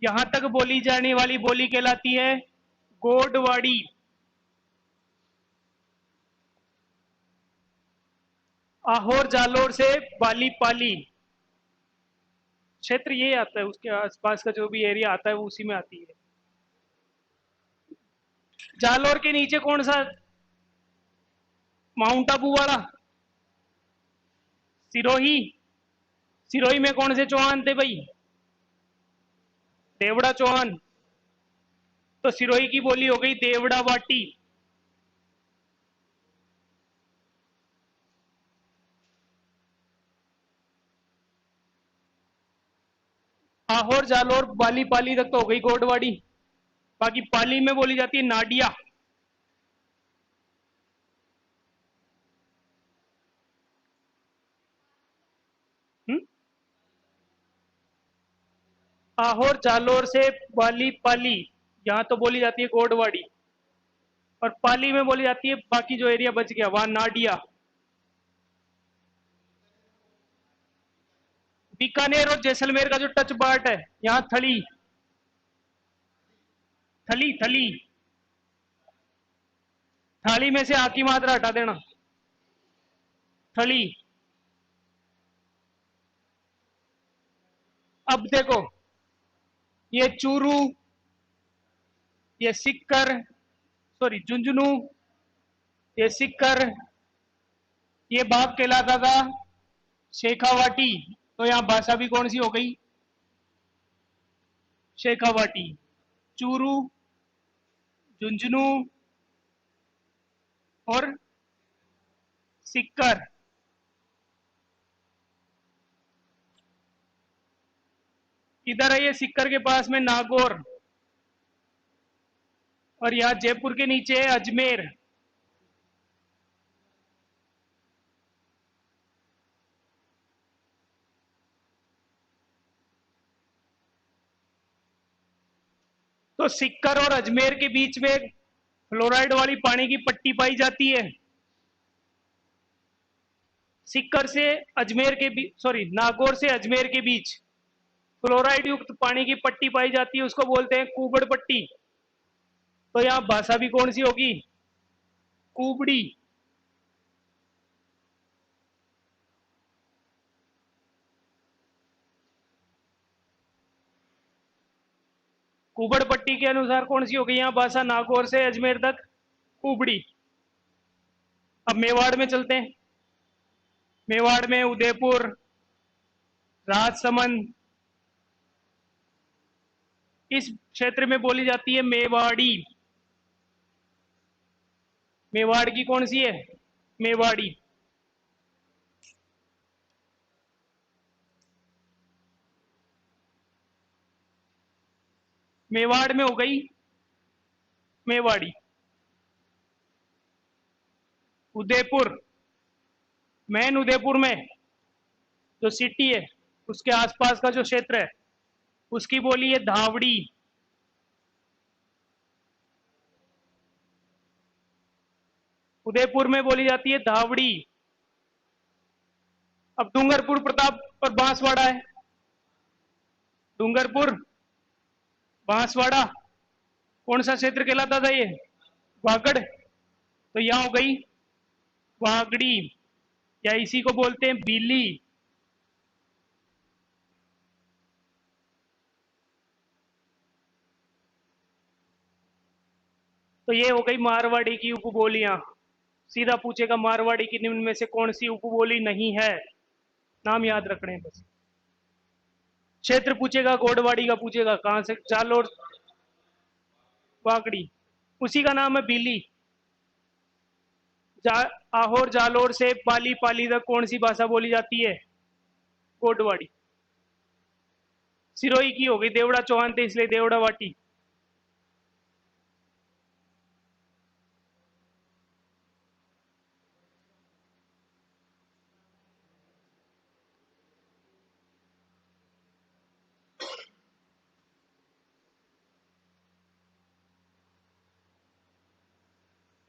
यहां तक बोली जाने वाली बोली कहलाती है गोडवाड़ी। आहोर जालोर से बाली पाली क्षेत्र ये आता है, उसके आसपास का जो भी एरिया आता है वो उसी में आती है। जालोर के नीचे कौन सा? माउंट आबू वाला सिरोही। सिरोही में कौन से चौहान थे भाई? देवड़ा चौहान। तो सिरोही की बोली हो गई देवड़ा वाटी। आहोर जालोर बाली पाली तक तो हो गई गोडवाड़ी। बाकी पाली में बोली जाती है नाडिया। हुँ? आहोर जालोर से बाली पाली, यहां तो बोली जाती है गोडवाड़ी, और पाली में बोली जाती है, बाकी जो एरिया बच गया वहां नाडिया। बीकानेर और जैसलमेर का जो टच पार्ट है, यहाँ थली। थली थली। थाली में से आ की मात्रा हटा देना। थली। अब देखो, ये चूरू, ये सिक्कर, सॉरी झुंझुनू, ये सिक्कर, ये बाग कहलाता था शेखावाटी। तो यहाँ भाषा भी कौन सी हो गई? शेखावाटी। चूरू, झुंझुनू और सिक्कर। इधर है ये सिक्कर के पास में नागौर, और यहाँ जयपुर के नीचे है अजमेर। तो सिक्कर और अजमेर के बीच में फ्लोराइड वाली पानी की पट्टी पाई जाती है। सिक्कर से अजमेर के बीच, सॉरी नागौर से अजमेर के बीच फ्लोराइड युक्त पानी की पट्टी पाई जाती है, उसको बोलते हैं कुबड़ पट्टी। तो यहाँ भाषा भी कौन सी होगी? कुबड़ी। कुबड़ पट्टी के अनुसार कौन सी होगी यहाँ भाषा? नागौर से अजमेर तक कुबड़ी। अब मेवाड़ में चलते हैं। मेवाड़ में उदयपुर, राजसमंद, इस क्षेत्र में बोली जाती है मेवाड़ी। मेवाड़ की कौन सी है? मेवाड़ी। मेवाड़ में हो गई मेवाड़ी। उदयपुर, मेन उदयपुर में जो सिटी है उसके आसपास का जो क्षेत्र है उसकी बोली है धावड़ी। उदयपुर में बोली जाती है धावड़ी। अब डूंगरपुर, प्रताप और बांसवाड़ा है। डूंगरपुर, बांसवाड़ा, कौन सा क्षेत्र कहलाता था ये? वागड़। तो यहां हो गई वागड़ी, या इसी को बोलते हैं बीली। तो ये हो गई मारवाड़ी की उपबोलियां। सीधा पूछेगा मारवाड़ी की निम्न में से कौन सी उपबोली नहीं है, नाम याद रखने हैं बस। क्षेत्र पूछेगा, गोडवाड़ी का पूछेगा, कहां से, जालोर, वाकड़ी, उसी का नाम है बीली। जा, आहोर जालोर से पाली पाली तक कौन सी भाषा बोली जाती है, गोडवाड़ी। सिरोही की हो गई, देवड़ा चौहान थे इसलिए देवड़ा वाटी।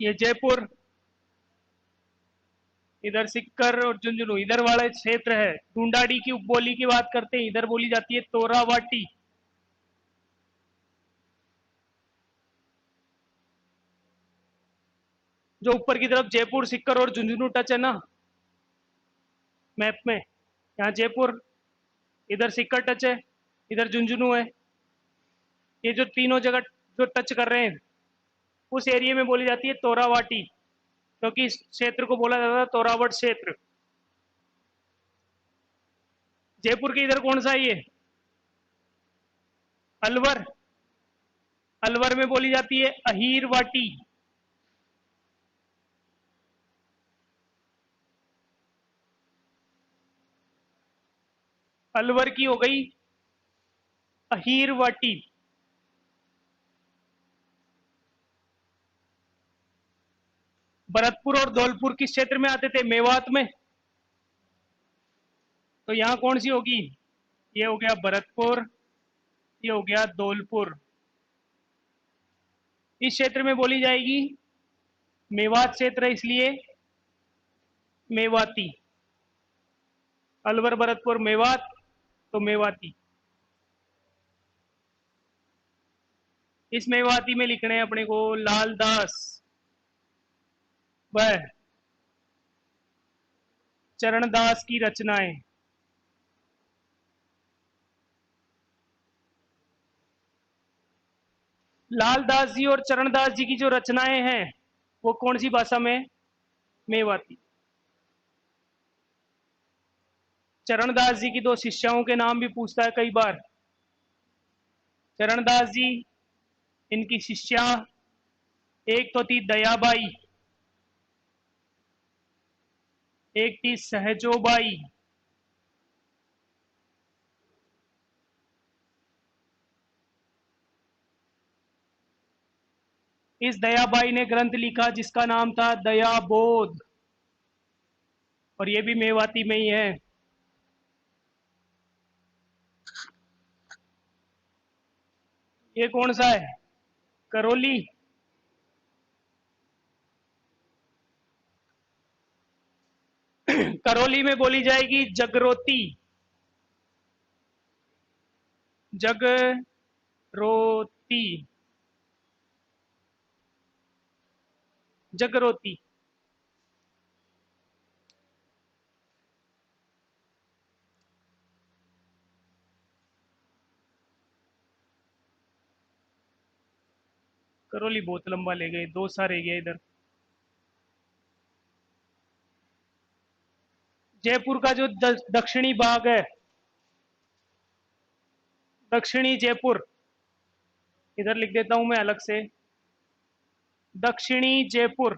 ये जयपुर, इधर सिक्कर और झुंझुनू इधर वाला क्षेत्र है। ढूंढाड़ी की उपबोली की बात करते हैं, इधर बोली जाती है तोरावाटी। जो ऊपर की तरफ जयपुर, सिक्कर और झुंझुनू टच है ना मैप में, यहाँ जयपुर, इधर सिक्कर टच है, इधर झुंझुनू है। ये जो तीनों जगह जो टच कर रहे हैं, उस एरिया में बोली जाती है तोरावाटी, क्योंकि इस क्षेत्र को बोला जाता है तोरावट क्षेत्र। जयपुर के इधर कौन सा है ये, अलवर। अलवर में बोली जाती है अहीर वाटी। अलवर की हो गई अहीर वाटी। भरतपुर और धौलपुर किस क्षेत्र में आते थे, मेवात में। तो यहां कौन सी होगी, ये हो गया भरतपुर, ये हो गया धौलपुर। इस क्षेत्र में बोली जाएगी मेवात क्षेत्र है इसलिए मेवाती। अलवर भरतपुर मेवात, तो मेवाती। इस मेवाती में लिखने हैं अपने को लालदास व चरणदास की रचनाएं। लालदास जी और चरणदास जी की जो रचनाएं हैं वो कौन सी भाषा में, मेवाती। चरणदास जी की दो शिष्याओं के नाम भी पूछता है कई बार। चरणदास जी, इनकी शिष्या, एक तो थी दयाबाई, एक थी सहजोबाई। इस दयाबाई ने ग्रंथ लिखा जिसका नाम था दयाबोध, और ये भी मेवाती में ही है। ये कौन सा है, करौली। करौली में बोली जाएगी जगरोती। जगरोती, जगरोती। करौली बहुत लंबा ले गए, दो सा रह गया इधर। जयपुर का जो दक्षिणी भाग है, दक्षिणी जयपुर, इधर लिख देता हूं मैं अलग से, दक्षिणी जयपुर,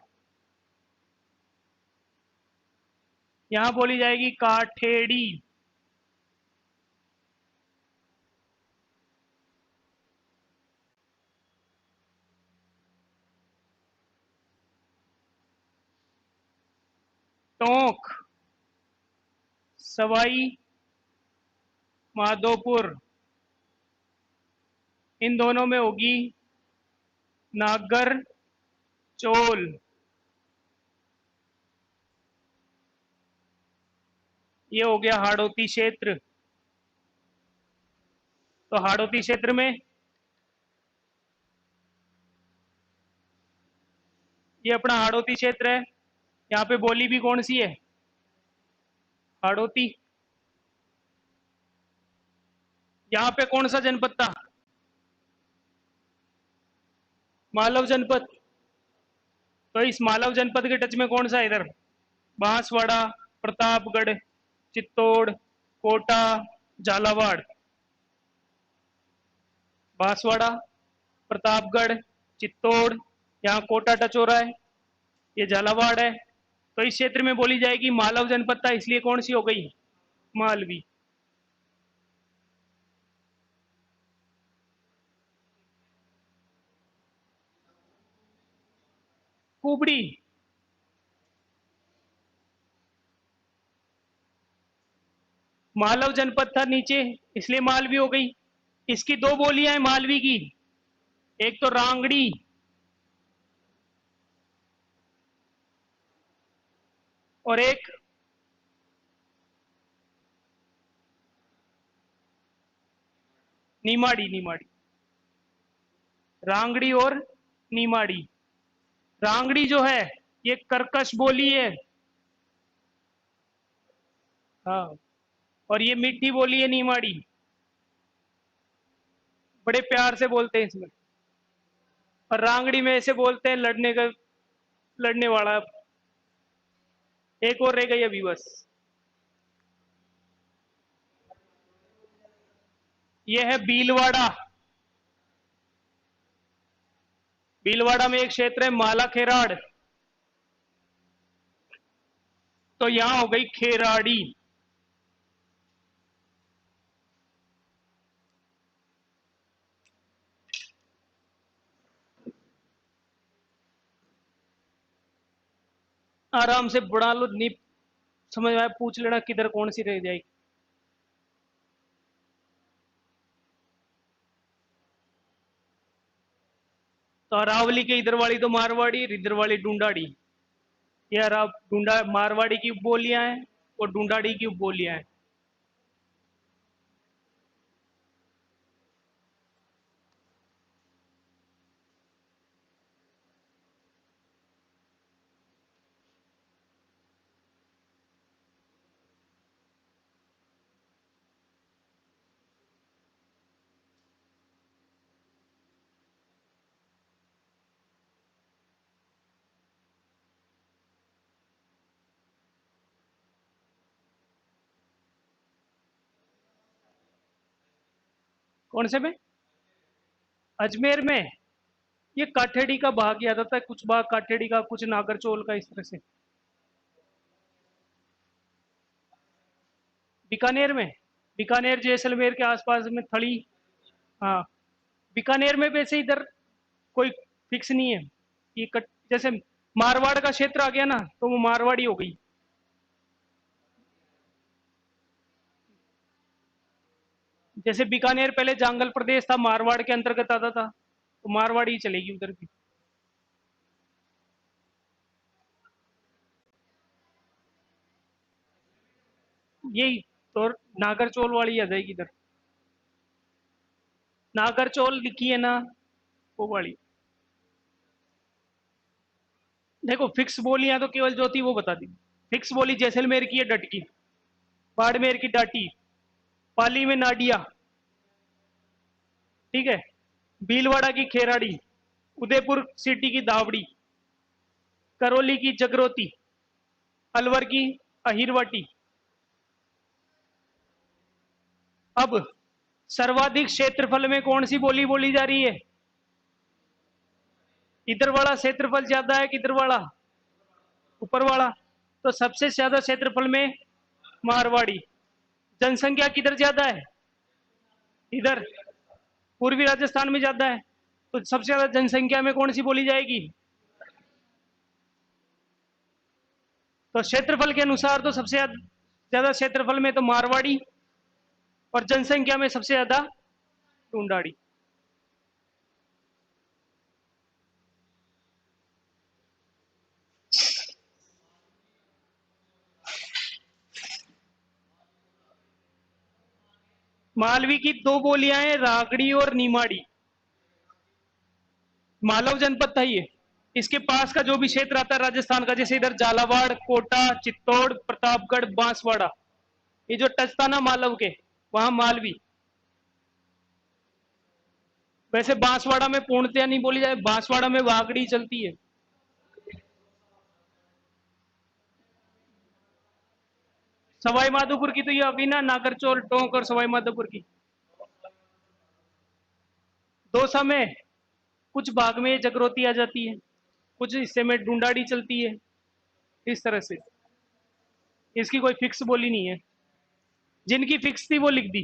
यहां बोली जाएगी काठेड़ी। टोंक, सवाई माधोपुर, इन दोनों में होगी नागर चोल। ये हो गया हाड़ौती क्षेत्र। तो हाड़ौती क्षेत्र में ये अपना हाड़ौती क्षेत्र है। यहाँ पे बोली भी कौन सी है, हाड़ौती। यहाँ पे कौन सा जनपद था, मालव जनपद। तो इस मालव जनपद के टच में कौन सा है इधर? बांसवाड़ा, प्रतापगढ़, चित्तौड़, कोटा, झालावाड़। बांसवाड़ा, प्रतापगढ़, चित्तौड़, यहाँ कोटा टच हो रहा है, ये झालावाड़ है। तो इस क्षेत्र में बोली जाएगी मालव जनपद था, इसलिए कौन सी हो गई? मालवी। कुबड़ी। मालव जनपद था नीचे, इसलिए मालवी हो गई। इसकी दो बोलियां हैं मालवी की, एक तो रांगड़ी और एक नीमाड़ी। नीमाड़ी, रांगड़ी और नीमाड़ी। रांगड़ी जो है ये कर्कश बोली है, हाँ, और ये मीठी बोली है नीमाड़ी, बड़े प्यार से बोलते हैं इसमें। और रांगड़ी में ऐसे बोलते हैं लड़ने का, लड़ने वाला। एक और रह गई अभी बस, ये है भीलवाड़ा। भीलवाड़ा में एक क्षेत्र है माला खेराड़, तो यहां हो गई खेराड़ी। आराम से बुढ़ा लो, नहीं समझ में आया पूछ लेना किधर कौन सी रह जाएगी। तो अरावली के इधर वाली तो मारवाड़ी, इधर वाली डूंडाड़ी। ये अराव डूंडा मारवाड़ी की बोलियां हैं और डूंडाड़ी की बोलियां हैं। कौन से में? अजमेर में ये काठेड़ी का भाग याद आता है, कुछ भाग काठेड़ी का, कुछ नागरचोल का, इस तरह से। बीकानेर में, बीकानेर जैसलमेर के आसपास में थड़ी। हाँ, बीकानेर में वैसे इधर कोई फिक्स नहीं है। ये जैसे मारवाड़ का क्षेत्र आ गया ना, तो वो मारवाड़ी हो गई। जैसे बीकानेर पहले जंगल प्रदेश था, मारवाड़ के अंतर्गत आता था, तो मारवाड़ी ही चलेगी उधर की। यही तो नागरचोल वाली आ जाएगी इधर। नागरचोल लिखी है ना, वो वाली। देखो फिक्स बोलियां तो केवल जो थी वो बता दी। फिक्स बोली जैसलमेर की है डटकी, बाड़मेर की डाटी, पाली में नाडिया, ठीक है, भीलवाड़ा की खेराड़ी, उदयपुर सिटी की दावड़ी, करौली की जगरोती, अलवर की अहिरवाटी। अब सर्वाधिक क्षेत्रफल में कौन सी बोली बोली जा रही है? इधर वाला क्षेत्रफल ज्यादा है कि इधर वाला? ऊपर वाला। तो सबसे ज्यादा क्षेत्रफल में मारवाड़ी। जनसंख्या किधर ज्यादा है? इधर पूर्वी राजस्थान में ज्यादा है, तो सबसे ज्यादा जनसंख्या में कौन सी बोली जाएगी? तो क्षेत्रफल के अनुसार तो सबसे ज्यादा क्षेत्रफल में तो मारवाड़ी, और जनसंख्या में सबसे ज्यादा ढूंढाड़ी। मालवी की दो बोलियां हैं, रागड़ी और नीमाड़ी। मालव जनपद था ये, इसके पास का जो भी क्षेत्र आता है राजस्थान का, जैसे इधर झालावाड़, कोटा, चित्तौड़, प्रतापगढ़, बांसवाड़ा, ये जो टच था ना मालव के, वहां मालवी। वैसे बांसवाड़ा में पूर्णतया नहीं बोली जाए, बांसवाड़ा में वागड़ी चलती है। सवाई माधोपुर की तो ये अभी ना नागरचौल टोंक और सवाई माधोपुर की दौसा में कुछ भाग में जगरोती आ जाती है, कुछ हिस्से में ढूंढाड़ी चलती है, इस तरह से। इसकी कोई फिक्स बोली नहीं है, जिनकी फिक्स थी वो लिख दी,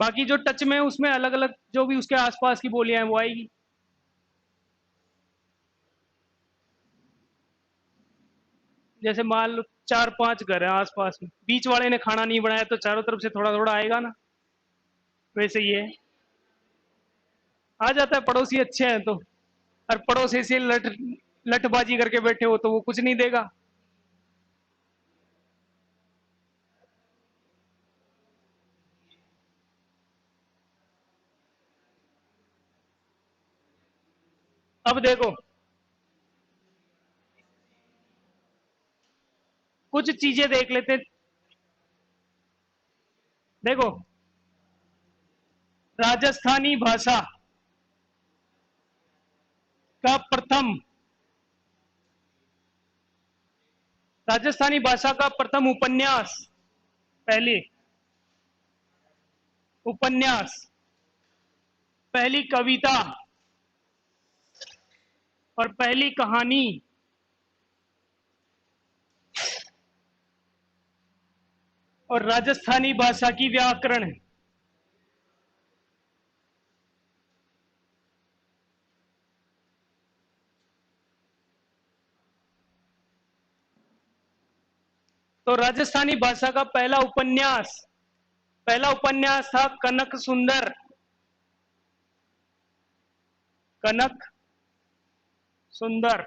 बाकी जो टच में है उसमें अलग अलग जो भी उसके आसपास की बोलियां हैं वो आएगी। जैसे मान लो 4-5 घर है आसपास में, बीच वाले ने खाना नहीं बनाया तो चारों तरफ से थोड़ा थोड़ा आएगा ना, वैसे ही है। आ जाता है, पड़ोसी अच्छे हैं तो। और पड़ोसी से लठबाजी करके बैठे हो तो वो कुछ नहीं देगा। अब देखो, कुछ चीजें देख लेते। देखो, राजस्थानी भाषा का प्रथम राजस्थानी भाषा का प्रथम उपन्यास, पहली उपन्यास, पहली कविता और पहली कहानी और राजस्थानी भाषा की व्याकरण। तो राजस्थानी भाषा का पहला उपन्यास था कनक सुंदर। कनक सुंदर।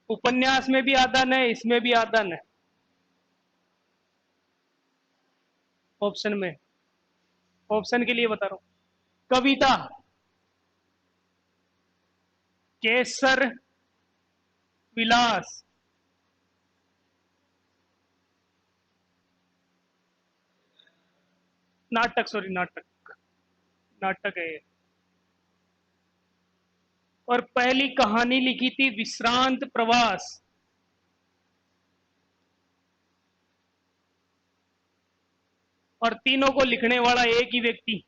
उपन्यास में भी आदन है, इसमें भी आदन है, ऑप्शन में। ऑप्शन के लिए बता रहा हूं। कविता केसर विलास। नाटक, सॉरी, नाटक, नाटक है ये। और पहली कहानी लिखी थी विश्रांत प्रवास। और तीनों को लिखने वाला एक ही व्यक्ति,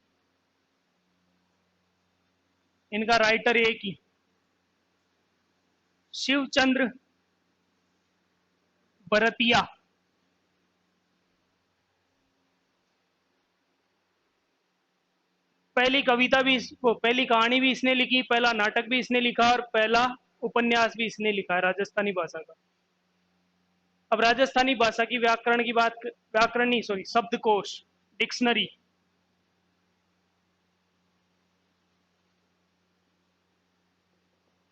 इनका राइटर एक ही, शिवचंद्र भरतिया। पहली कविता भी वो पहली कहानी भी इसने लिखी, पहला नाटक भी इसने लिखा और पहला उपन्यास भी इसने लिखा है राजस्थानी भाषा का। अब राजस्थानी भाषा की व्याकरण की बात, व्याकरण नहीं, सॉरी, शब्दकोश, डिक्शनरी।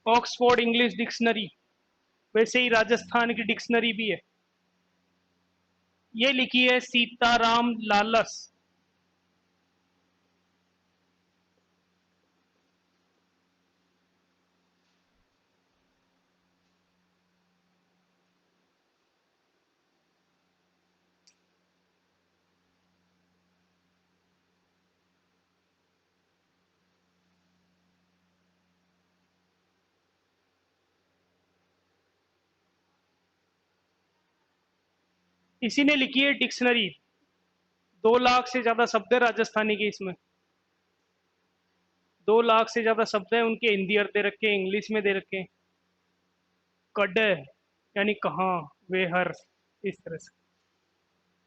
ऑक्सफोर्ड इंग्लिश डिक्शनरी, वैसे ही राजस्थान की डिक्शनरी भी है। ये लिखी है सीताराम लालस। इसी ने लिखी है डिक्शनरी। 2 लाख से ज्यादा शब्द है राजस्थानी के इसमें। 2 लाख से ज्यादा शब्द है उनके, हिंदी अर्थ दे रखे, इंग्लिश में दे रखे। कड यानी कहाँ, वेहर, इस तरह से।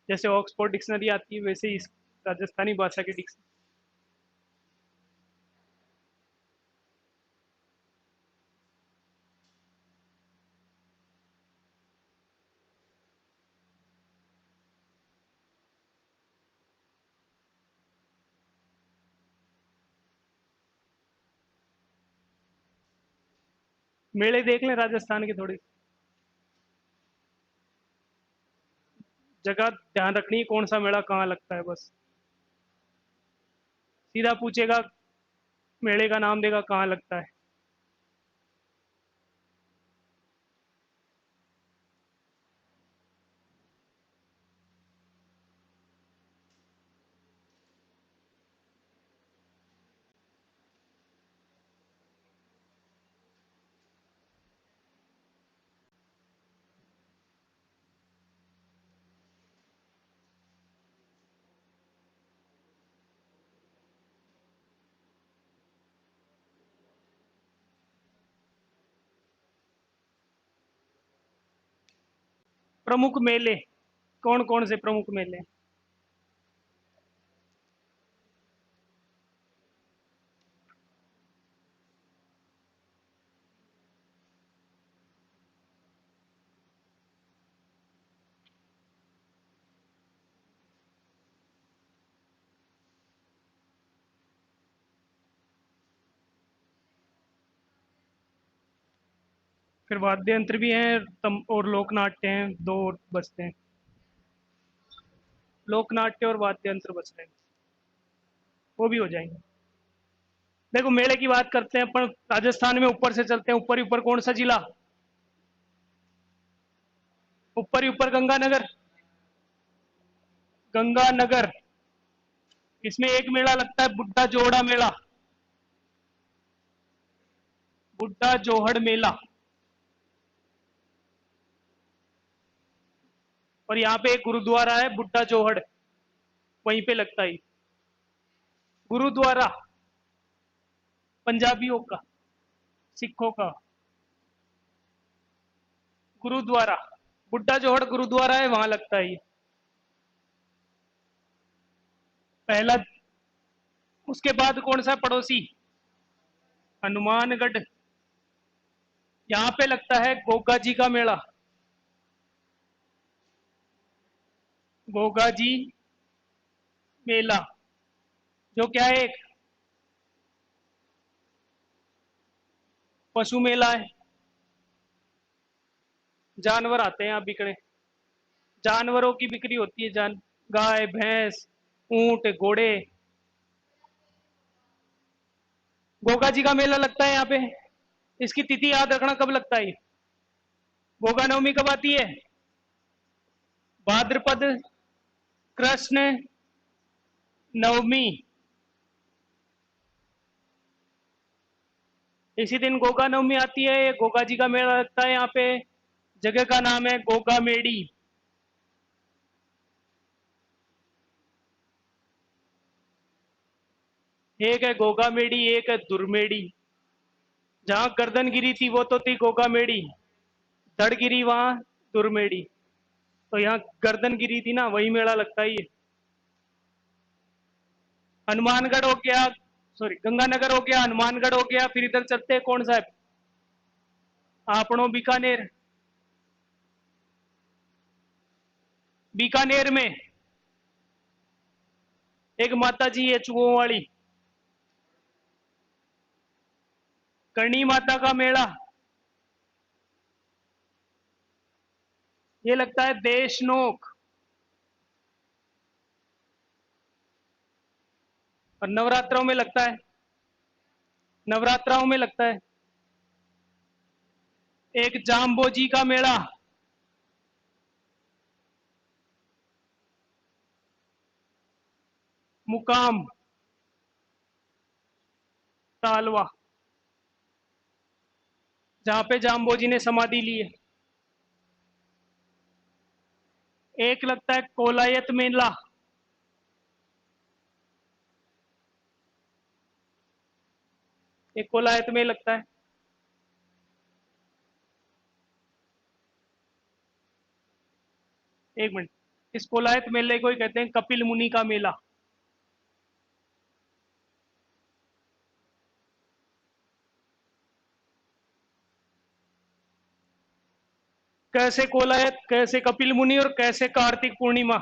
जैसे ऑक्सफोर्ड डिक्शनरी आती है वैसे इस राजस्थानी भाषा की डिक्शनरी। मेले देख लें राजस्थान के थोड़ी। जगह ध्यान रखनी है कौन सा मेला कहाँ लगता है, बस। सीधा पूछेगा, मेले का नाम देगा, कहाँ लगता है। प्रमुख मेले कौन कौन से प्रमुख मेले? फिर वाद्य यंत्र भी हैं, तम और लोक नाट्य हैं, दो और बचते हैं। लोक नाट्य और वाद्य यंत्र बच रहे हैं, वो भी हो जाएंगे। देखो मेले की बात करते हैं अपन, राजस्थान में ऊपर से चलते हैं, ऊपर ही ऊपर कौन सा जिला? ऊपर ही ऊपर गंगानगर। गंगानगर, इसमें एक मेला लगता है बुड्ढा जोहड़ा मेला, बुड्ढा जोहड़ मेला। और यहाँ पे एक गुरुद्वारा है बुड्ढा जोहड़, वहीं पे लगता है। गुरुद्वारा पंजाबियों का, सिखों का गुरुद्वारा, बुड्ढा जोहड़ गुरुद्वारा है, वहां लगता है ये पहला। उसके बाद कौन सा पड़ोसी? हनुमानगढ़, यहाँ पे लगता है गोगा जी का मेला। गोगा जी मेला, जो क्या है, एक पशु मेला है। जानवर आते हैं यहाँ बिकने, जानवरों की बिक्री होती है, गाय भैंस ऊंट घोड़े। गोगा जी का मेला लगता है यहाँ पे। इसकी तिथि याद रखना कब लगता है। गोगा नवमी कब आती है? भाद्रपद कृष्ण नवमी, इसी दिन गोगा नवमी आती है। गोगा जी का मेला लगता है यहाँ पे। जगह का नाम है गोगा मेड़ी। एक है गोगा मेड़ी, एक है दुर्मेड़ी। जहां गर्दन गिरी थी वो तो थी गोगा मेड़ी, धड़ गिरी वहां दुर्मेड़ी। तो यहाँ गर्दन गिरी थी ना, वही मेला लगता है ये। हनुमानगढ़ हो गया, सॉरी गंगानगर हो गया, हनुमानगढ़ हो गया, फिर इधर चलते हैं कौन सा है, आपनो बीकानेर। बीकानेर में एक माता जी है चुओं वाली, करणी माता का मेला। ये लगता है देशनोक। और नवरात्रों में लगता है, नवरात्राओं में लगता है एक जाम्बोजी का मेला। मुकाम तालवा, जहां पे जाम्बोजी ने समाधि ली है। एक लगता है कोलायत मेला, एक कोलायत में लगता है। एक मिनट, इस कोलायत मेले को ही कहते हैं कपिल मुनि का मेला। कैसे कोलायत, कैसे कपिल मुनि और कैसे कार्तिक पूर्णिमा।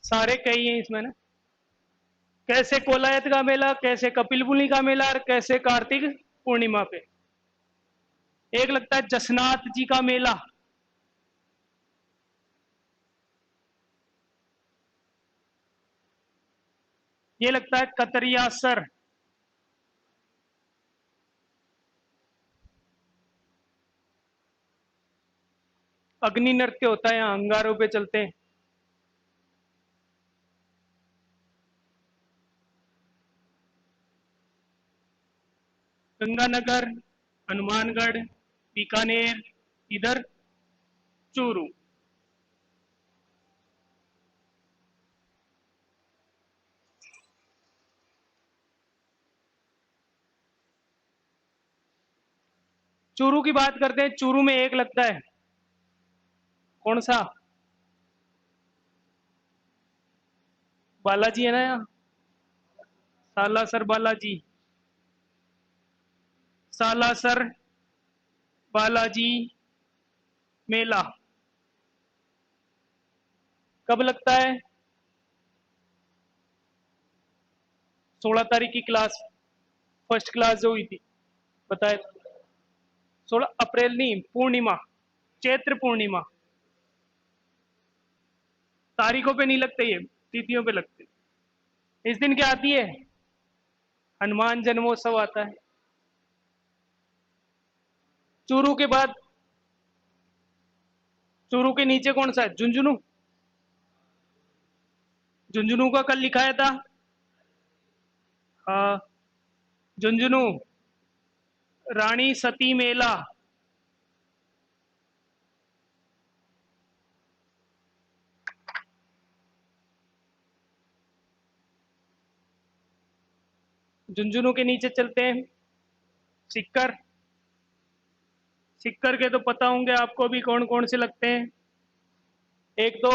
सारे कई हैं इसमें ना। कैसे कोलायत का मेला, कैसे कपिल मुनि का मेला और कैसे कार्तिक पूर्णिमा पे। एक लगता है जसनाथ जी का मेला। ये लगता है कतरियासर। अग्नि नृत्य होता है यहाँ, अंगारों पे चलते हैं। गंगानगर, हनुमानगढ़, बीकानेर, इधर चूरू। चूरू की बात करते हैं, चूरू में एक लगता है, कौन सा? बालाजी है ना यहाँ, सालासर बालाजी, सालासर बालाजी मेला कब लगता है? 16 तारीख की क्लास, फर्स्ट क्लास जो हुई थी, बताए। 16 अप्रैल नहीं, पूर्णिमा, चैत्र पूर्णिमा। तारीखों पे नहीं लगते ये, तिथियों पे लगते। इस दिन क्या आती है? हनुमान जन्मोत्सव आता है। चूरू के बाद, चूरू के नीचे कौन सा है? झुंझुनू। झुंझुनू का कल लिखाया था। हाँ, झुंझुनू रानी सती मेला। झुंझुनू के नीचे चलते हैं, सिक्कर। सिक्कर के तो पता होंगे आपको भी कौन कौन से लगते हैं। एक तो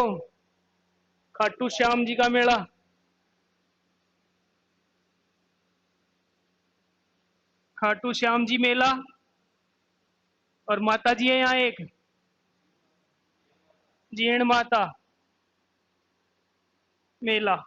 खाटू श्याम जी का मेला, खाटू श्याम जी मेला, और माता जी है यहाँ एक, जीण माता मेला।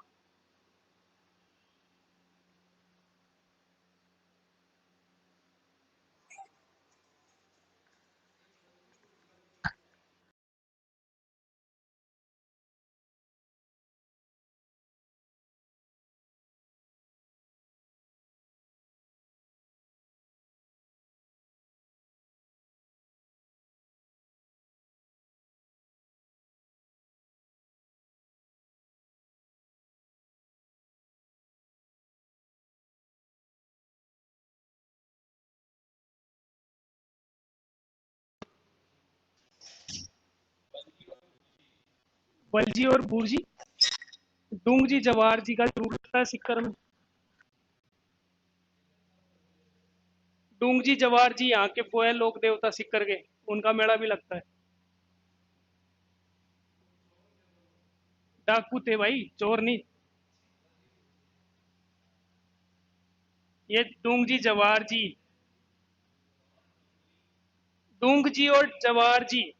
बलजी और बूरजी, डूंग जी जवार जी का जरूर लगता है सिक्कर में। डूंग जी जवार जी यहाँ के वो है लोक देवता सिक्कर के, उनका मेला भी लगता है। डाकू थे भाई, चोर नहीं। ये डूंग जी जवार जी, डूंग जी और जवार जी,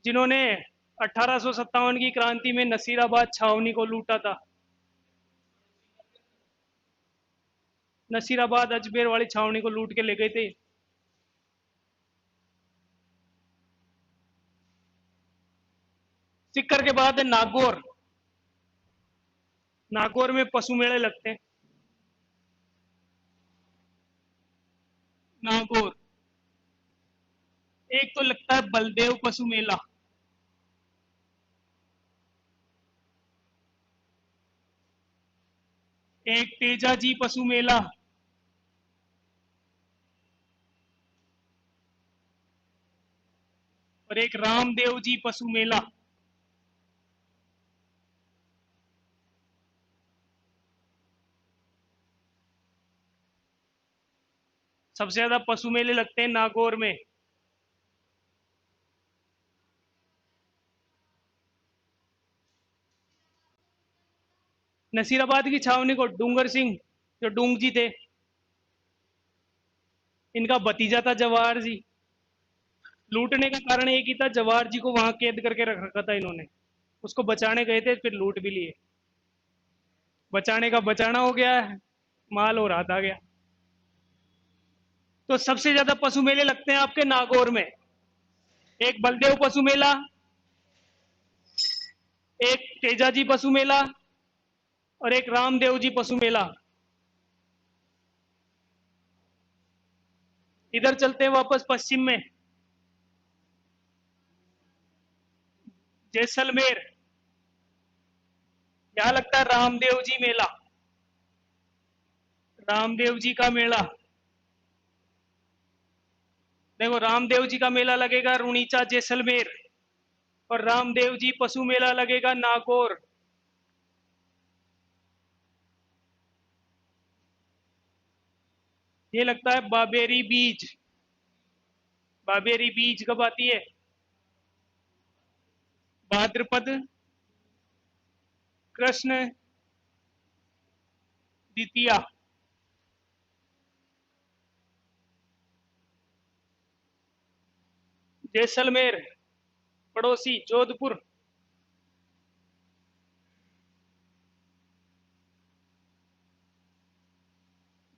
जिन्होंने 1857 की क्रांति में नसीराबाद छावनी को लूटा था। नसीराबाद अजमेर वाली छावनी को लूट के ले गए थे। सिक्कर के बाद है नागौर। नागौर में पशु मेले लगते हैं। नागौर एक तो लगता है बलदेव पशु मेला, एक तेजाजी पशु मेला, और एक रामदेव जी पशु मेला। सबसे ज्यादा पशु मेले लगते हैं नागौर में। नसीराबाद की छावनी को डूंगर सिंह, जो डूंग जी थे, इनका भतीजा था जवाहर जी। लूटने का कारण एक ही था, जवाहर जी को वहां कैद करके रख रखा था इन्होंने। उसको बचाने गए थे, फिर लूट भी लिए। बचाने का बचाना हो गया, माल और हाथ आ गया। तो सबसे ज्यादा पशु मेले लगते हैं आपके नागौर में। एक बलदेव पशु मेला, एक तेजाजी पशु मेला, और एक रामदेव जी पशु मेला। इधर चलते हैं वापस पश्चिम में, जैसलमेर। यहाँ लगता है रामदेव जी मेला, रामदेव जी का मेला। देखो, रामदेव जी का मेला लगेगा रुणीचा जैसलमेर, और रामदेव जी पशु मेला लगेगा नागौर। ये लगता है बाबेरी बीज। बाबेरी बीज कब आती है? भाद्रपद कृष्ण द्वितीया। जैसलमेर पड़ोसी जोधपुर।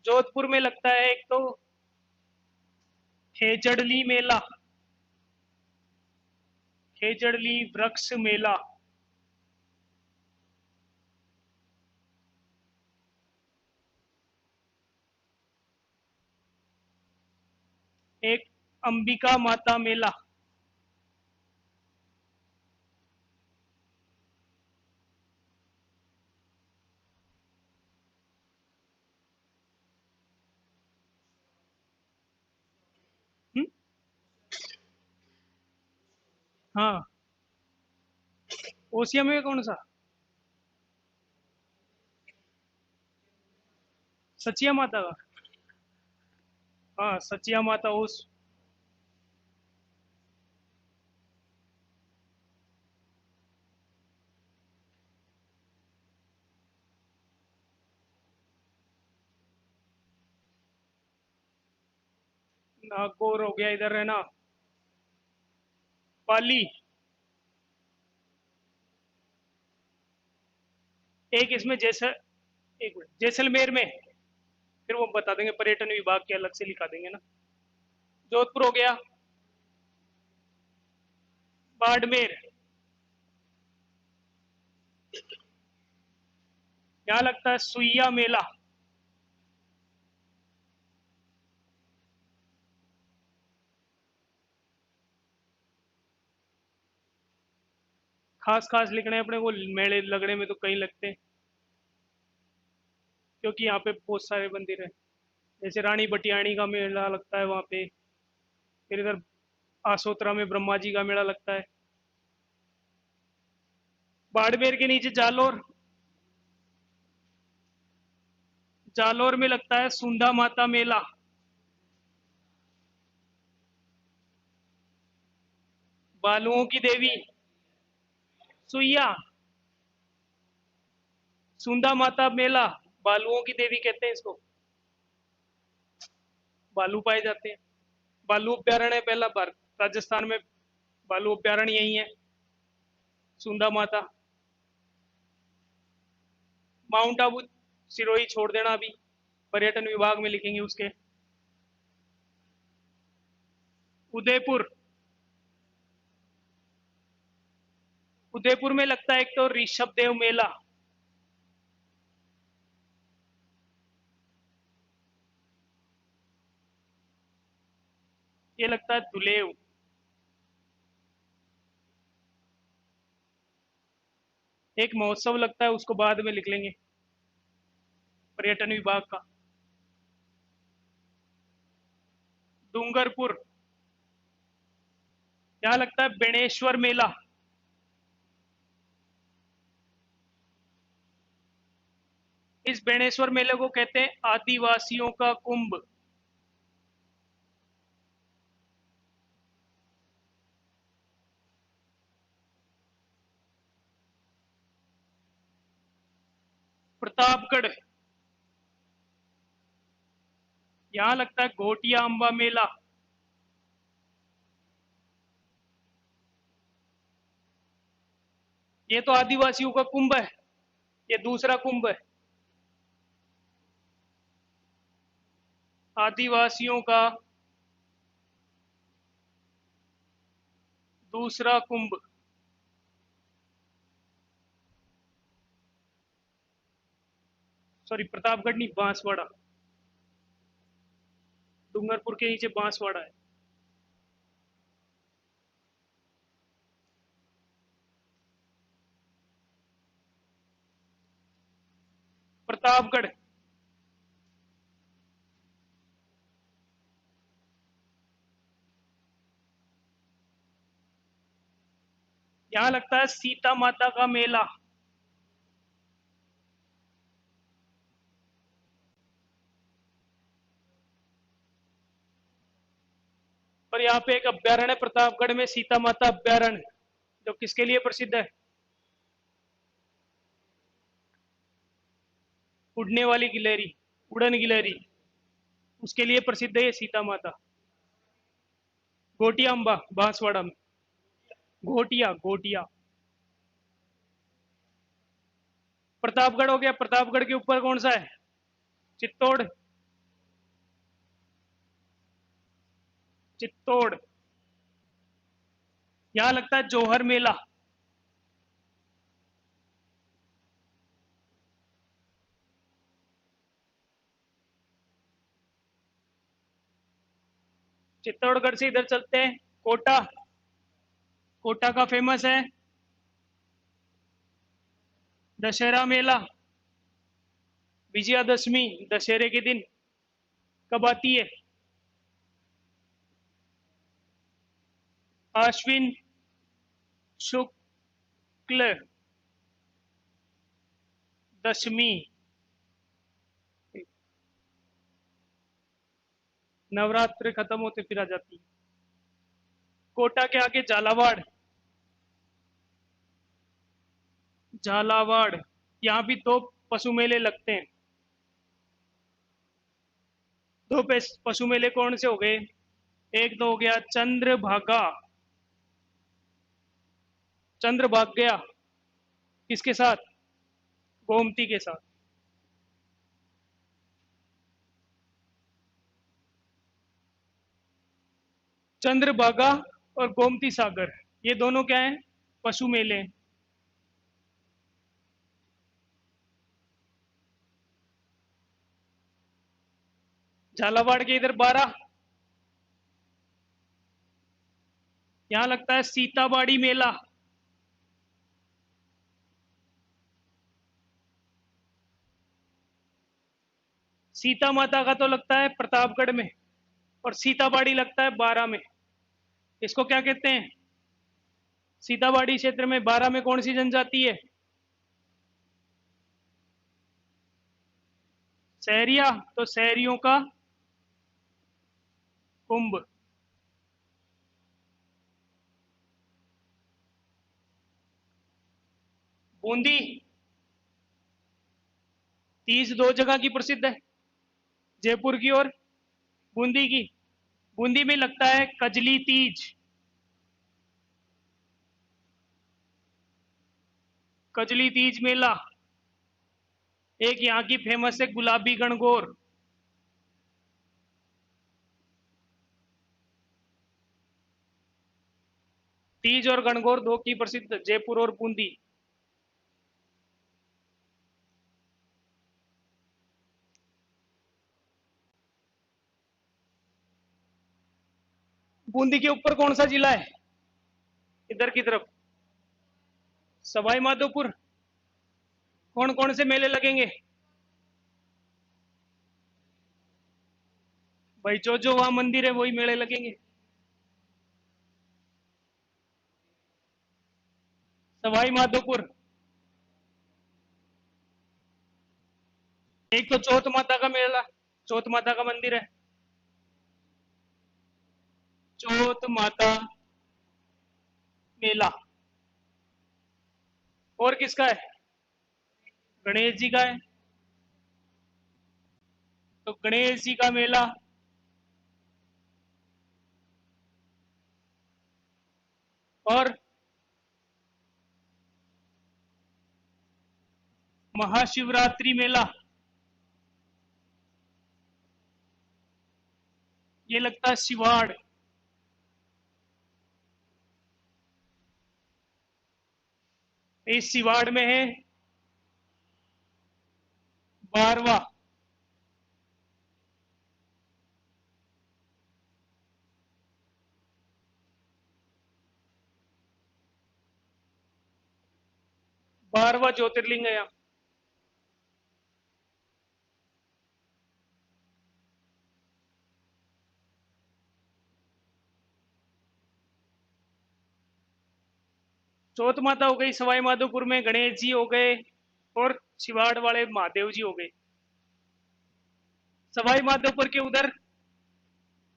जोधपुर में लगता है एक तो खेजड़ली मेला, खेजड़ली वृक्ष मेला। एक अंबिका माता मेला। हुँ? हाँ। ओसिया में कौन सा? सचिया माता का। हाँ, सचिया माता उस। नागौर हो गया इधर है ना। पाली। एक इसमें जैसा, एक मिनट, जैसलमेर में फिर वो बता देंगे, पर्यटन विभाग के अलग से लिखा देंगे ना। जोधपुर हो गया। बाड़मेर। यहाँ लगता है सुइया मेला। खास खास लिखने हैं अपने को, मेले लगने में तो कई लगते हैं, क्योंकि यहाँ पे बहुत सारे मंदिर हैं। जैसे रानी बटियाणी का मेला लगता है वहाँ पे। फिर इधर आसोतरा में ब्रह्मा जी का मेला लगता है। बाड़मेर के नीचे जालोर। जालोर में लगता है सुंधा माता मेला। बालुओं की देवी सुइया। सुंधा माता मेला, बालुओं की देवी कहते हैं इसको। बालू पाए जाते हैं। बालू अभ्यारण्य है पहला भारत राजस्थान में। बालू अभ्यारण्य यही है, सुंधा माता। माउंट आबू सिरोही छोड़ देना अभी, पर्यटन विभाग में लिखेंगे उसके। उदयपुर। उदयपुर में लगता है एक तो ऋषभ देव मेला। ये लगता है दुलेव। एक महोत्सव लगता है, उसको बाद में लिख लेंगे, पर्यटन विभाग का। डूंगरपुर। यहाँ लगता है बेणेश्वर मेला। इस बेणेश्वर मेले को कहते हैं आदिवासियों का कुंभ। प्रतापगढ़। यहाँ लगता है घोटिया अंबा मेला। ये तो आदिवासियों का कुंभ है, ये दूसरा कुंभ है। आदिवासियों का दूसरा कुंभ। सॉरी, प्रतापगढ़ नहीं, बांसवाड़ा। डूंगरपुर के नीचे बांसवाड़ा है। प्रतापगढ़। यहाँ लगता है सीता माता का मेला। और यहाँ पे एक अभ्यारण्य है प्रतापगढ़ में, सीता माता अभ्यारण्य, जो किसके लिए प्रसिद्ध है? उड़ने वाली गिलहरी, उड़न गिलहरी, उसके लिए प्रसिद्ध है ये सीता माता। गोटिया अम्बा बांसवाड़ा में, घोटिया घोटिया। प्रतापगढ़ हो गया, प्रतापगढ़ के ऊपर कौन सा है? चित्तौड़, चित्तौड़। यहां लगता है जौहर मेला। चित्तौड़गढ़ से इधर चलते हैं, कोटा। कोटा का फेमस है दशहरा मेला, विजयादशमी, दशहरे के दिन कब आती है? आश्विन शुक्ल दशमी। नवरात्र खत्म होते फिर आ जाती है। कोटा के आगे झालावाड़, झालावाड़। यहाँ भी दो पशु मेले लगते हैं। दो पशु मेले कौन से हो गए? एक तो हो गया चंद्रभागा, चंद्रभाग्या, किसके साथ? गोमती के साथ। चंद्रभागा और गोमती सागर, ये दोनों क्या हैं? पशु मेले हैं। झालावाड़ के इधर 12, यहां लगता है सीताबाड़ी मेला। सीता माता का तो लगता है प्रतापगढ़ में, और सीताबाड़ी लगता है 12 में। इसको क्या कहते हैं? सीताबाड़ी क्षेत्र में 12 में कौन सी जनजाति है? सहरिया, तो सहरियों का कुंभ। बूंदी, तीज दो जगह की प्रसिद्ध है, जयपुर की और बूंदी की। बूंदी में लगता है कजली तीज, कजली तीज मेला। एक यहाँ की फेमस है गुलाबी गणगौर। तीज और गणगौर दो की प्रसिद्ध, जयपुर और बूंदी। बूंदी के ऊपर कौन सा जिला है इधर की तरफ? सवाई माधोपुर। कौन कौन से मेले लगेंगे भाई? जो जो वहां मंदिर है वही मेले लगेंगे। सवाई माधोपुर। एक तो चौथ माता का मेला, चौथ माता का मंदिर है, चौथ माता मेला। और किसका है? गणेश जी का है, तो गणेश जी का मेला। और महाशिवरात्रि मेला, ये लगता है सिवाड़। इस सिवाड़ में है 12वां, 12वां ज्योतिर्लिंग है यहाँ। चौथ माता हो गई सवाई माधोपुर में, गणेश जी हो गए, और सिवाड़ वाले महादेव जी हो गए। सवाई माधोपुर के उधर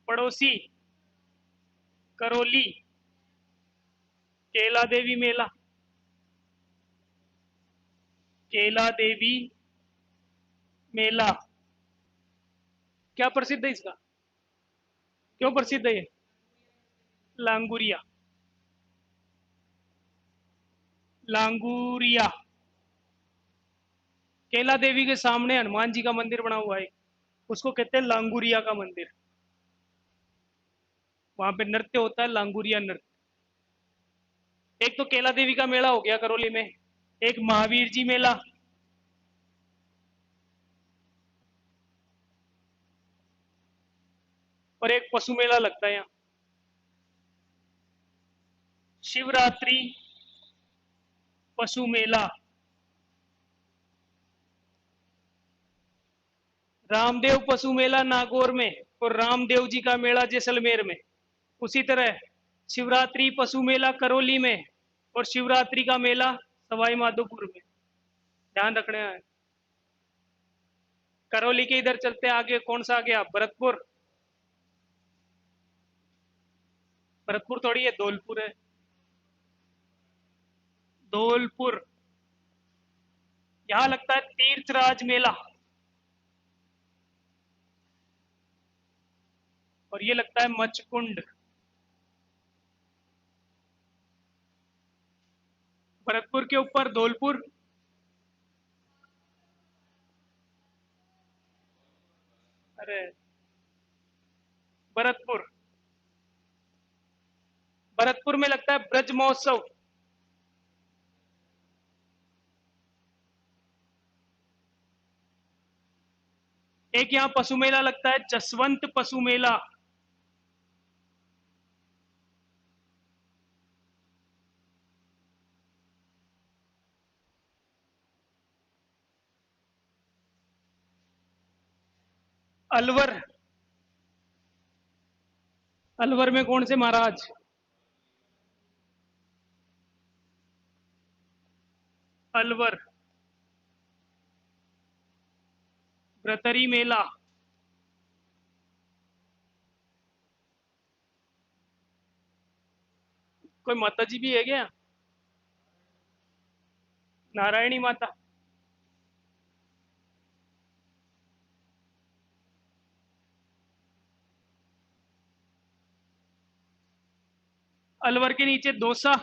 पड़ोसी करौली, केला देवी मेला, केला देवी मेला क्या प्रसिद्ध है इसका? क्यों प्रसिद्ध है ये? लांगुरिया, लांगुरिया। केला देवी के सामने हनुमान जी का मंदिर बना हुआ है, उसको कहते हैं लांगुरिया का मंदिर। वहां पे नृत्य होता है, लांगुरिया नृत्य। एक तो केला देवी का मेला हो गया करौली में, एक महावीर जी मेला, और एक पशु मेला लगता है यहाँ। शिवरात्रि पशु मेला, रामदेव पशु मेला नागौर में, और रामदेव जी का मेला जैसलमेर में। उसी तरह शिवरात्रि पशु मेला करौली में, और शिवरात्रि का मेला सवाई माधोपुर में। ध्यान रखना है। करौली के इधर चलते आगे, कौन सा आ गया? भरतपुर। भरतपुर थोड़ी है, धौलपुर है। धौलपुर, यहां लगता है तीर्थराज मेला, और ये लगता है मचकुंड। भरतपुर के ऊपर धौलपुर, अरे भरतपुर, भरतपुर में लगता है ब्रज महोत्सव। एक यहाँ पशु मेला लगता है, जसवंत पशु मेला। अलवर, अलवर में कौन से महाराज? अलवर ब्रतरी मेला। कोई माता जी भी है क्या? नारायणी माता। अलवर के नीचे दौसा,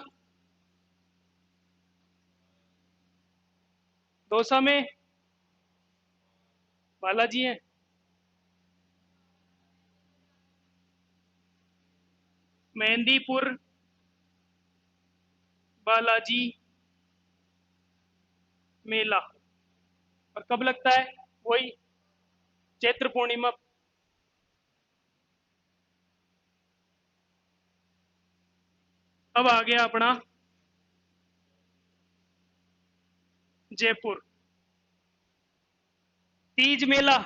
दौसा में बालाजी है। मेहंदीपुर बालाजी मेला, और कब लगता है? वही चैत्र पूर्णिमा। अब आ गया अपना जयपुर, तीज मेला।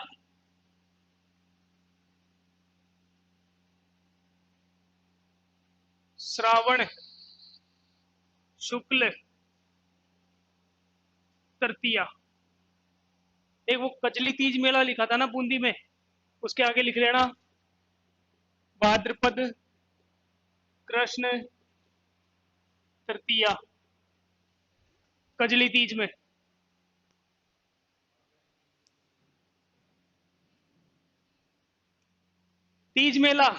श्रावण शुक्ल तृतीया। एक वो कजली तीज मेला लिखा था ना बूंदी में, उसके आगे लिख लेना भाद्रपद कृष्ण तृतीया, कजली तीज में। तीज मेला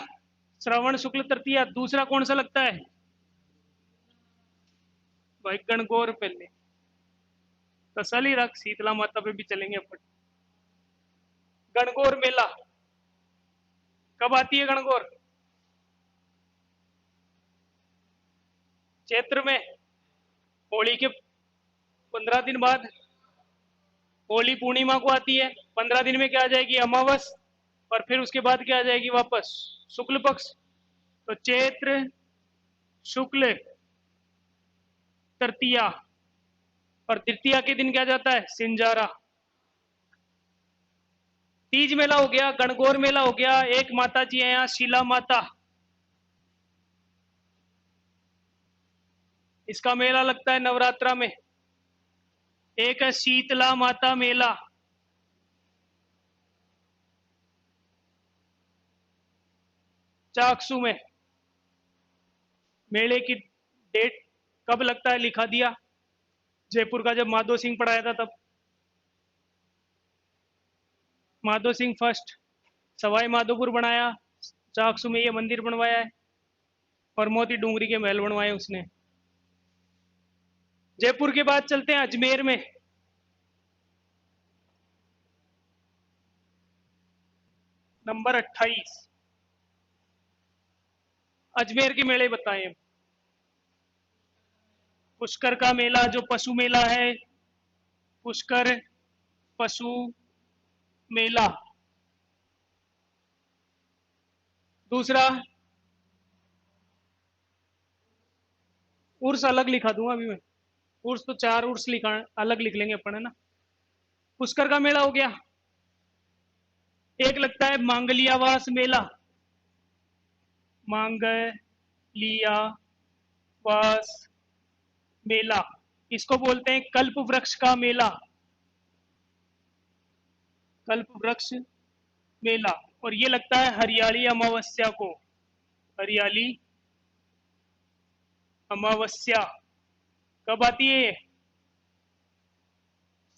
श्रावण शुक्ल तृतीया। दूसरा कौन सा लगता है भाई? गणगौर पहले, तसली रख, शीतला माता पे भी चलेंगे अपन। गणगौर मेला कब आती है गणगौर? चैत्र में, होली के 15 दिन बाद। होली पूर्णिमा को आती है, 15 दिन में क्या आ जाएगी? अमावस, और फिर उसके बाद क्या आ जाएगी वापस? शुक्ल पक्ष। तो चैत्र शुक्ल तृतीया, और तृतीया के दिन क्या जाता है? सिंजारा। तीज मेला हो गया, गणगौर मेला हो गया। एक माता जी है यहाँ, शीला माता, इसका मेला लगता है नवरात्रा में। एक है शीतला माता मेला, चाकसू में। मेले की डेट कब लगता है, लिखा दिया। जयपुर का जब माधो सिंह पढ़ाया था तब। माधो सिंह फर्स्ट, सवाई माधोपुर बनाया, चाकसू में ये मंदिर बनवाया है, और मोती डूंगरी के महल बनवाए उसने। जयपुर के बाद चलते हैं अजमेर में। नंबर 28। अजमेर के मेले बताएं। पुष्कर का मेला जो पशु मेला है, पुष्कर पशु मेला। दूसरा, उर्स अलग लिखा दूंगा अभी मैं। उर्स तो 4 उर्स लिखा, अलग लिख लेंगे अपन, है ना। पुष्कर का मेला हो गया। एक लगता है मांगलियावास मेला। मांगलियावास मेला, इसको बोलते हैं कल्प वृक्ष का मेला। कल्प वृक्ष मेला। और ये लगता है हरियाली अमावस्या को। हरियाली अमावस्या कब आती है ये?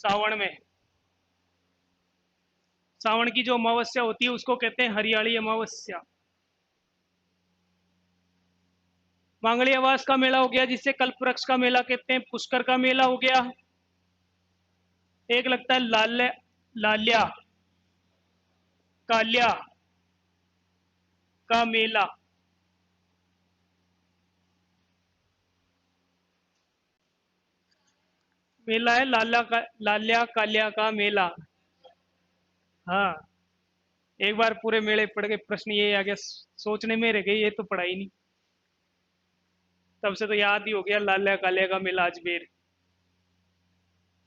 सावन में। सावन की जो अमावस्या होती है उसको कहते हैं हरियाली अमावस्या। मांगली आवास का मेला हो गया, जिससे कल्प वृक्ष का मेला कहते हैं। पुष्कर का मेला हो गया। एक लगता है लाल्या काल्या का मेला। मेला है लाल्या काल्या का मेला। हाँ। एक बार पूरे मेले पढ़ के प्रश्न ये आ गया, सोचने में रह गई, ये तो पढ़ा ही नहीं। तब से तो याद ही हो गया, लाल्या काल्या का मेला अजमेर।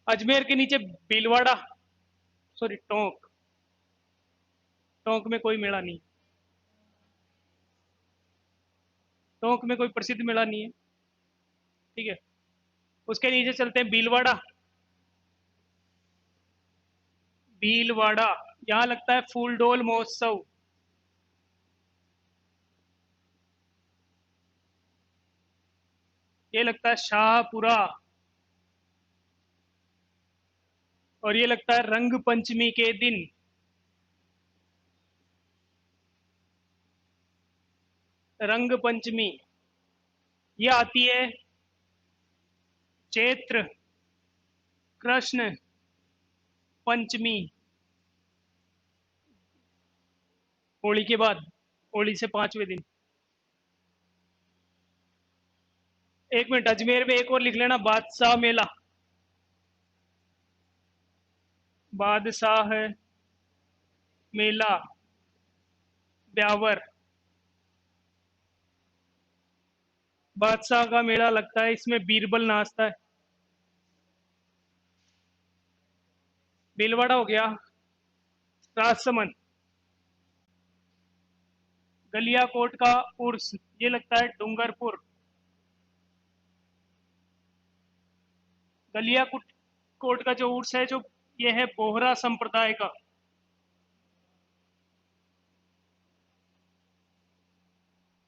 अजमेर के नीचे भीलवाड़ा, सॉरी टोंक। टोंक में कोई मेला नहीं। टोंक में कोई प्रसिद्ध मेला नहीं है। ठीक है। उसके नीचे चलते हैं भीलवाड़ा। भीलवाड़ा, यहाँ लगता है फूलडोल महोत्सव। ये लगता है शाहपुरा। और ये लगता है रंग पंचमी के दिन। रंग पंचमी ये आती है चैत्र कृष्ण पंचमी, होली के बाद, होली से 5वें दिन। एक मिनट, अजमेर में एक और लिख लेना, बादशाह मेला। बादशाह मेला ब्यावर। बादशाह का मेला लगता है, इसमें बीरबल नाचता है। भीलवाड़ा हो गया। राजसमंद, गलियाकोट का उर्स, ये लगता है डूंगरपुर। गलियाकोट कोट का जो उर्स है, जो ये है बोहरा संप्रदाय का।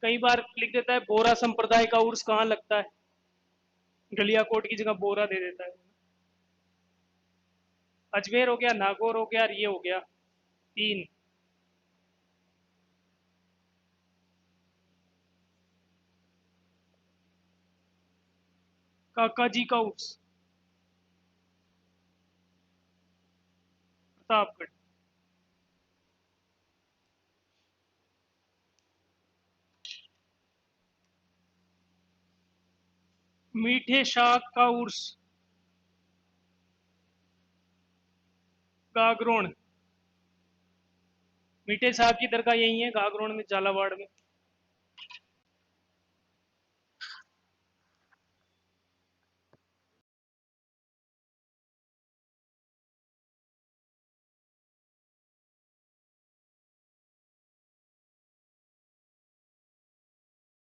कई बार लिख देता है बोहरा संप्रदाय का उर्स कहाँ लगता है, गलियाकोट की जगह बोहरा दे देता है। अजमेर हो गया, नागौर हो गया, और ये हो गया 3। काका जी का उर्स प्रतापगढ़। मीठे शाक का उर्स गागरोन। मीठे साहब की दरगाह यही है, गागरोन में, झालावाड़ में।